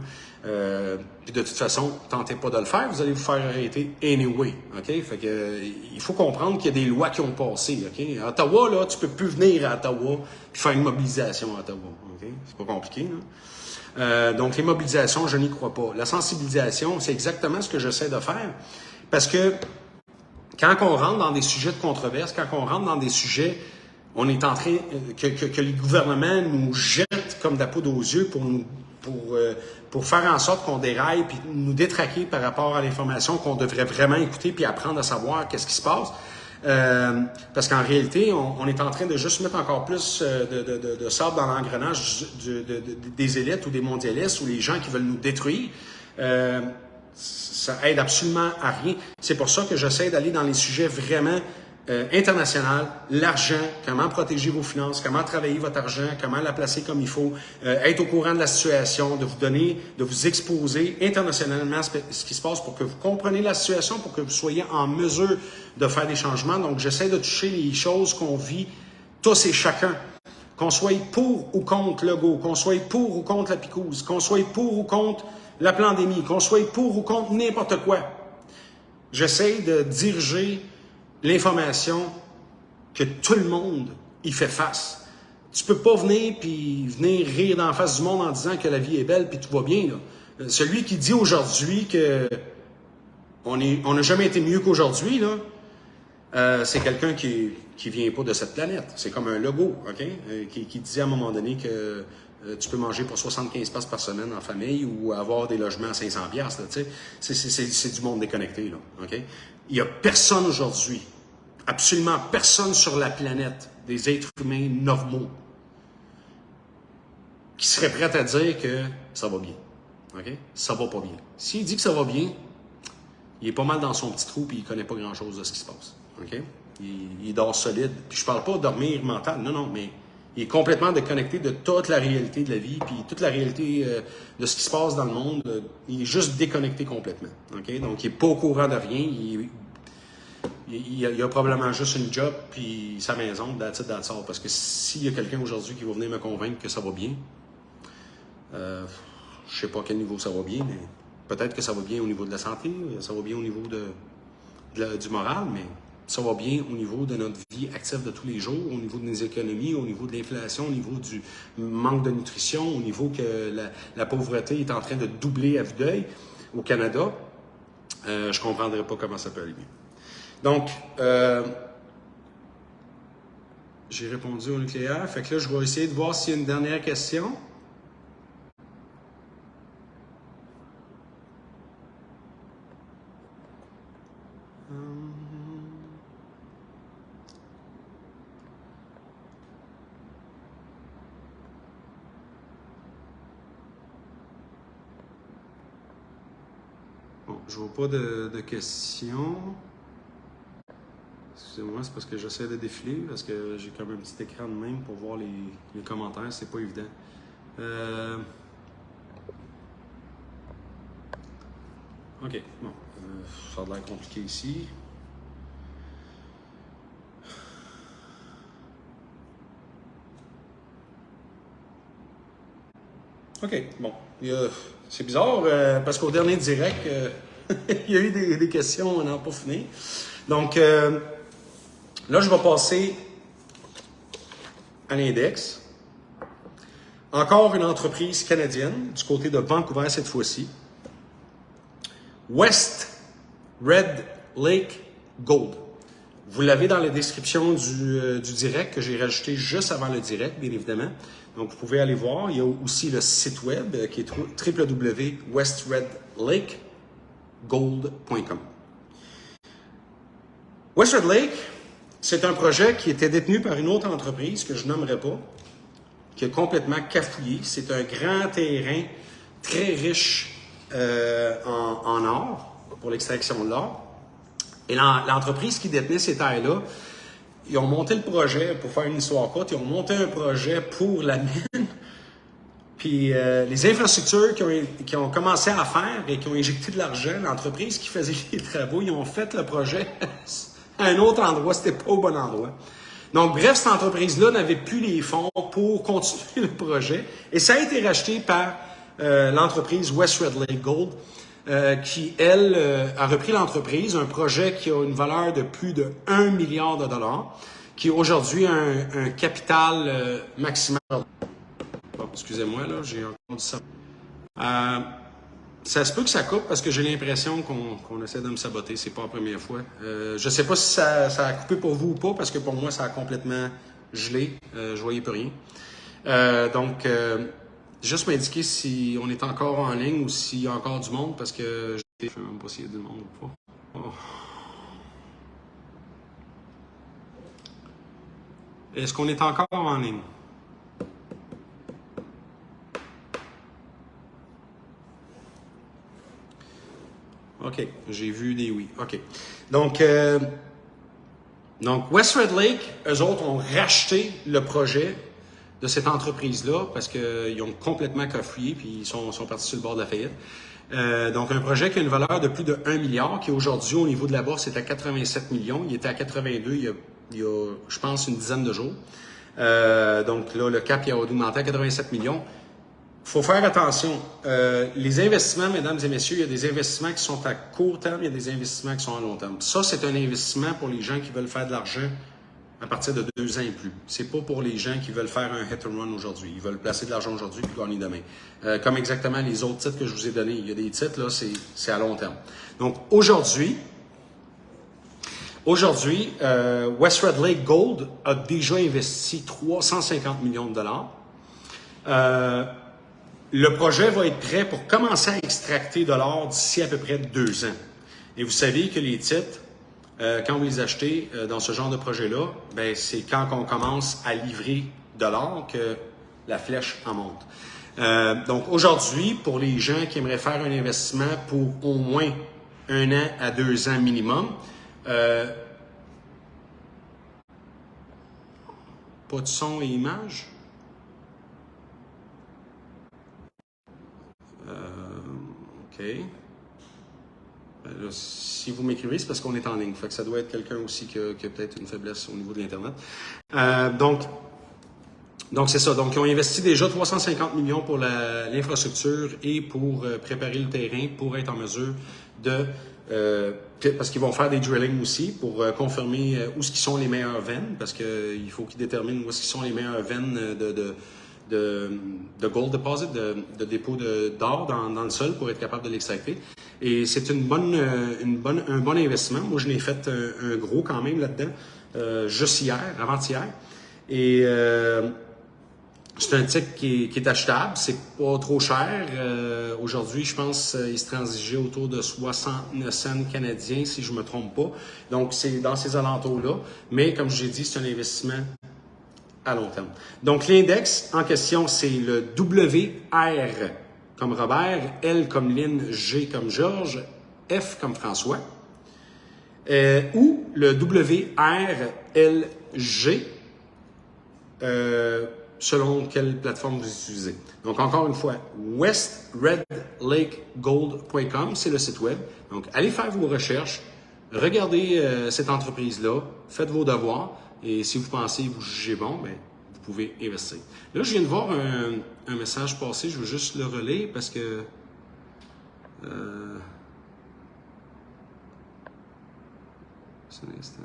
Puis de toute façon, tentez pas de le faire, vous allez vous faire arrêter anyway, OK? Fait que, il faut comprendre qu'il y a des lois qui ont passé, OK? À Ottawa, là, tu peux plus venir à Ottawa puis faire une mobilisation à Ottawa, OK? C'est pas compliqué, là. Donc, les mobilisations, je n'y crois pas. La sensibilisation, c'est exactement ce que j'essaie de faire, parce que quand on rentre dans des sujets de controverse, quand on rentre dans des sujets, on est en train que les gouvernements nous jettent comme de la poudre aux yeux pour faire en sorte qu'on déraille puis nous détraquer par rapport à l'information qu'on devrait vraiment écouter puis apprendre à savoir qu'est-ce qui se passe. Parce qu'en réalité, on est en train de juste mettre encore plus de sable dans l'engrenage des élites ou des mondialistes ou les gens qui veulent nous détruire. Ça aide absolument à rien. C'est pour ça que j'essaie d'aller dans les sujets vraiment international, l'argent, comment protéger vos finances, comment travailler votre argent, comment la placer comme il faut, être au courant de la situation, de vous donner, de vous exposer internationalement ce qui se passe pour que vous compreniez la situation, pour que vous soyez en mesure de faire des changements. Donc, j'essaie de toucher les choses qu'on vit tous et chacun. Qu'on soit pour ou contre Legault, qu'on soit pour ou contre la picouse, qu'on soit pour ou contre la pandémie, qu'on soit pour ou contre n'importe quoi. J'essaie de diriger l'information que tout le monde y fait face. Tu peux pas venir rire dans la face du monde en disant que la vie est belle puis tout va bien, là. Celui qui dit aujourd'hui que on n'a jamais été mieux qu'aujourd'hui, là, c'est quelqu'un qui vient pas de cette planète. C'est comme un Legault, OK? Qui disait à un moment donné que tu peux manger pour 75$ par semaine en famille ou avoir des logements à 500$, là, tu sais. C'est du monde déconnecté, là, OK? Il y a personne aujourd'hui, absolument personne sur la planète, des êtres humains normaux, qui serait prêt à dire que ça va bien. OK? Ça va pas bien. S'il dit que ça va bien, il est pas mal dans son petit trou et il connaît pas grand-chose de ce qui se passe. OK? Il dort solide. Puis je parle pas de dormir mental, non, mais il est complètement déconnecté de toute la réalité de la vie, puis toute la réalité de ce qui se passe dans le monde. Il est juste déconnecté complètement. OK? Donc, il n'est pas au courant de rien. Il a probablement juste une job, puis sa maison, that's it, that's all. Parce que s'il y a quelqu'un aujourd'hui qui va venir me convaincre que ça va bien, je sais pas à quel niveau ça va bien, mais peut-être que ça va bien au niveau de la santé, ça va bien au niveau du moral, mais ça va bien au niveau de notre vie active de tous les jours, au niveau de nos économies, au niveau de l'inflation, au niveau du manque de nutrition, au niveau que la pauvreté est en train de doubler à vue d'œil au Canada. Je ne comprendrais pas comment ça peut aller mieux. Donc, j'ai répondu au nucléaire. Fait que là, je vais essayer de voir s'il y a une dernière question. Bon, je vois pas de questions. Excusez-moi, c'est parce que j'essaie de défiler, parce que j'ai comme un petit écran de même pour voir les commentaires, c'est pas évident. OK, bon, ça a l'air compliqué ici. OK, bon, c'est bizarre, parce qu'au dernier direct, il y a eu des questions, on n'en a pas fini. Donc, là, je vais passer à l'index. Encore une entreprise canadienne, du côté de Vancouver cette fois-ci. West Red Lake Gold. Vous l'avez dans la description du direct que j'ai rajouté juste avant le direct, bien évidemment. Donc, vous pouvez aller voir. Il y a aussi le site web qui est www.westredlakegold.com. West Red Lake, c'est un projet qui était détenu par une autre entreprise que je nommerai pas, qui a complètement cafouillé. C'est un grand terrain très riche en or, pour l'extraction de l'or. Et l'entreprise qui détenait ces terres-là, ils ont monté le projet, pour faire une histoire courte, ils ont monté un projet pour la mine. Puis les infrastructures qui ont commencé à faire et qui ont injecté de l'argent, l'entreprise qui faisait les travaux, ils ont fait le projet à un autre endroit, c'était pas au bon endroit. Donc, bref, cette entreprise-là n'avait plus les fonds pour continuer le projet. Et ça a été racheté par l'entreprise West Red Lake Gold, qui, elle, a repris l'entreprise, un projet qui a une valeur de plus de 1 milliard de dollars, qui aujourd'hui a un capital maximal. Bon, excusez-moi, là, j'ai encore dit ça. Ça se peut que ça coupe parce que j'ai l'impression qu'on essaie de me saboter. C'est pas la première fois. Je sais pas si ça a coupé pour vous ou pas parce que pour moi, ça a complètement gelé. Je voyais plus rien. Donc, juste m'indiquer si on est encore en ligne ou s'il y a encore du monde parce que je ne sais même pas s'il y a du monde ou pas. Oh. Est-ce qu'on est encore en ligne? OK, j'ai vu des oui. OK. Donc West Red Lake, eux autres ont racheté le projet de cette entreprise-là parce qu'ils ont complètement cafouillé puis ils sont partis sur le bord de la faillite. Donc, un projet qui a une valeur de plus de 1 milliard, qui aujourd'hui, au niveau de la bourse, est à 87 millions. Il était à 82 il y a je pense, une dizaine de jours. Donc là, le cap il a augmenté à 87 millions. Il faut faire attention. Les investissements, mesdames et messieurs, il y a des investissements qui sont à court terme, il y a des investissements qui sont à long terme. Ça, c'est un investissement pour les gens qui veulent faire de l'argent à partir de 2 ans et plus. C'est pas pour les gens qui veulent faire un hit and run aujourd'hui. Ils veulent placer de l'argent aujourd'hui puis gagner demain. Comme exactement les autres titres que je vous ai donnés. Il y a des titres, là, c'est à long terme. Donc, aujourd'hui, West Red Lake Gold a déjà investi 350 millions de dollars. Le projet va être prêt pour commencer à extracter de l'or d'ici à peu près 2 ans. Et vous savez que les titres, quand vous les achetez dans ce genre de projet-là, ben, c'est quand on commence à livrer de l'or que la flèche en monte. Donc aujourd'hui, pour les gens qui aimeraient faire un investissement pour au moins 1 an à 2 ans minimum, pas de son et image. OK. Là, si vous m'écrivez, c'est parce qu'on est en ligne. Fait que ça doit être quelqu'un aussi qui a peut-être une faiblesse au niveau de l'Internet. Donc c'est ça. Donc, ils ont investi déjà 350 millions pour l'infrastructure et pour préparer le terrain pour être en mesure de... parce qu'ils vont faire des drillings aussi pour confirmer où sont les meilleures veines, parce qu'il faut qu'ils déterminent où sont les meilleures veines de gold deposit, de dépôt d'or dans le sol pour être capable de l'extracter. Et c'est un bon investissement. Moi, je l'ai fait un gros quand même là-dedans, juste hier, avant-hier. Et c'est un titre qui est achetable, c'est pas trop cher. Aujourd'hui, je pense qu'il se transigeait autour de 69 cents canadiens, si je me trompe pas. Donc, c'est dans ces alentours-là. Mais comme je l'ai dit, c'est un investissement à long terme. Donc, l'index en question, c'est le WR comme Robert, L comme Lynn, G comme Georges, F comme François, ou le WRLG, selon quelle plateforme vous utilisez. Donc, encore une fois, westredlakegold.com, c'est le site web. Donc, allez faire vos recherches, regardez cette entreprise-là, faites vos devoirs, et si vous pensez vous jugez bon, bien, vous pouvez investir. Là, je viens de voir un message passer, je veux juste le relayer parce que... c'est un instant.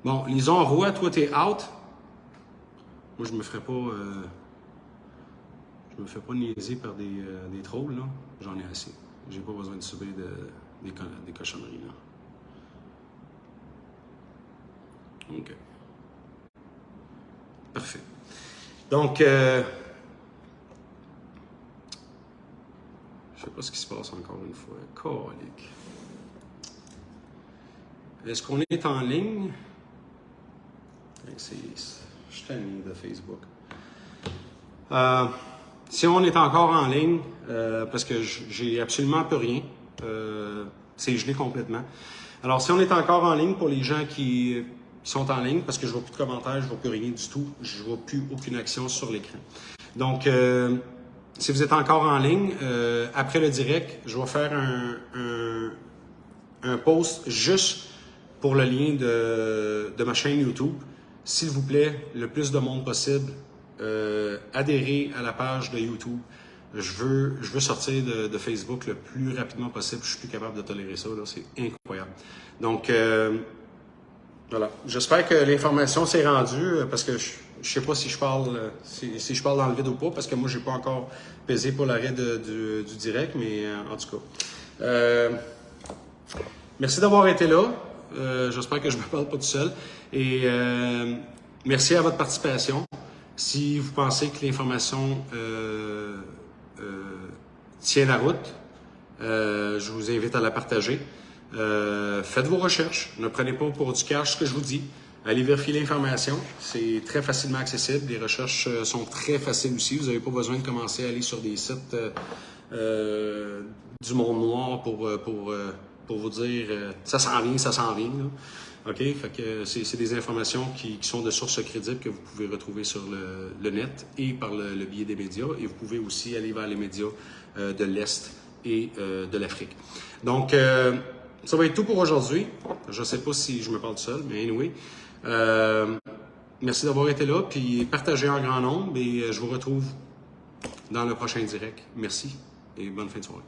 Bon, Lison Roy, toi, t'es out. Moi, je me ferais pas niaiser par des trolls, là. J'en ai assez. J'ai pas besoin de subir des cochonneries, là. OK. Parfait. Donc, je sais pas ce qui se passe encore une fois. Colique. Est-ce qu'on est en ligne? Je suis tanné de Facebook. Si on est encore en ligne, parce que j'ai absolument plus rien, c'est gelé complètement. Alors, si on est encore en ligne, pour les gens qui qui sont en ligne parce que je ne vois plus de commentaires, je ne vois plus rien du tout, je ne vois plus aucune action sur l'écran. Donc, si vous êtes encore en ligne, après le direct, je vais faire un post juste pour le lien de ma chaîne YouTube. S'il vous plaît, le plus de monde possible, adhérez à la page de YouTube. Je veux sortir de Facebook le plus rapidement possible. Je suis plus capable de tolérer ça, c'est incroyable. Donc, voilà. J'espère que l'information s'est rendue parce que je sais pas si je parle si je parle dans le vide ou pas parce que moi, j'ai pas encore pesé pour l'arrêt du direct, mais en tout cas. Merci d'avoir été là. J'espère que je ne me parle pas tout seul. Et merci à votre participation. Si vous pensez que l'information tient la route, je vous invite à la partager. Faites vos recherches. Ne prenez pas pour du cash ce que je vous dis. Allez vérifier l'information. C'est très facilement accessible. Les recherches sont très faciles aussi. Vous n'avez pas besoin de commencer à aller sur des sites du monde noir pour vous dire ça s'en vient, ça s'en vient. Là. OK? Fait que c'est des informations qui sont de sources crédibles que vous pouvez retrouver sur le net et par le biais des médias. Et vous pouvez aussi aller vers les médias de l'Est et de l'Afrique. Donc, ça va être tout pour aujourd'hui. Je ne sais pas si je me parle seul, mais anyway. Merci d'avoir été là, puis partagez en grand nombre et je vous retrouve dans le prochain direct. Merci et bonne fin de soirée.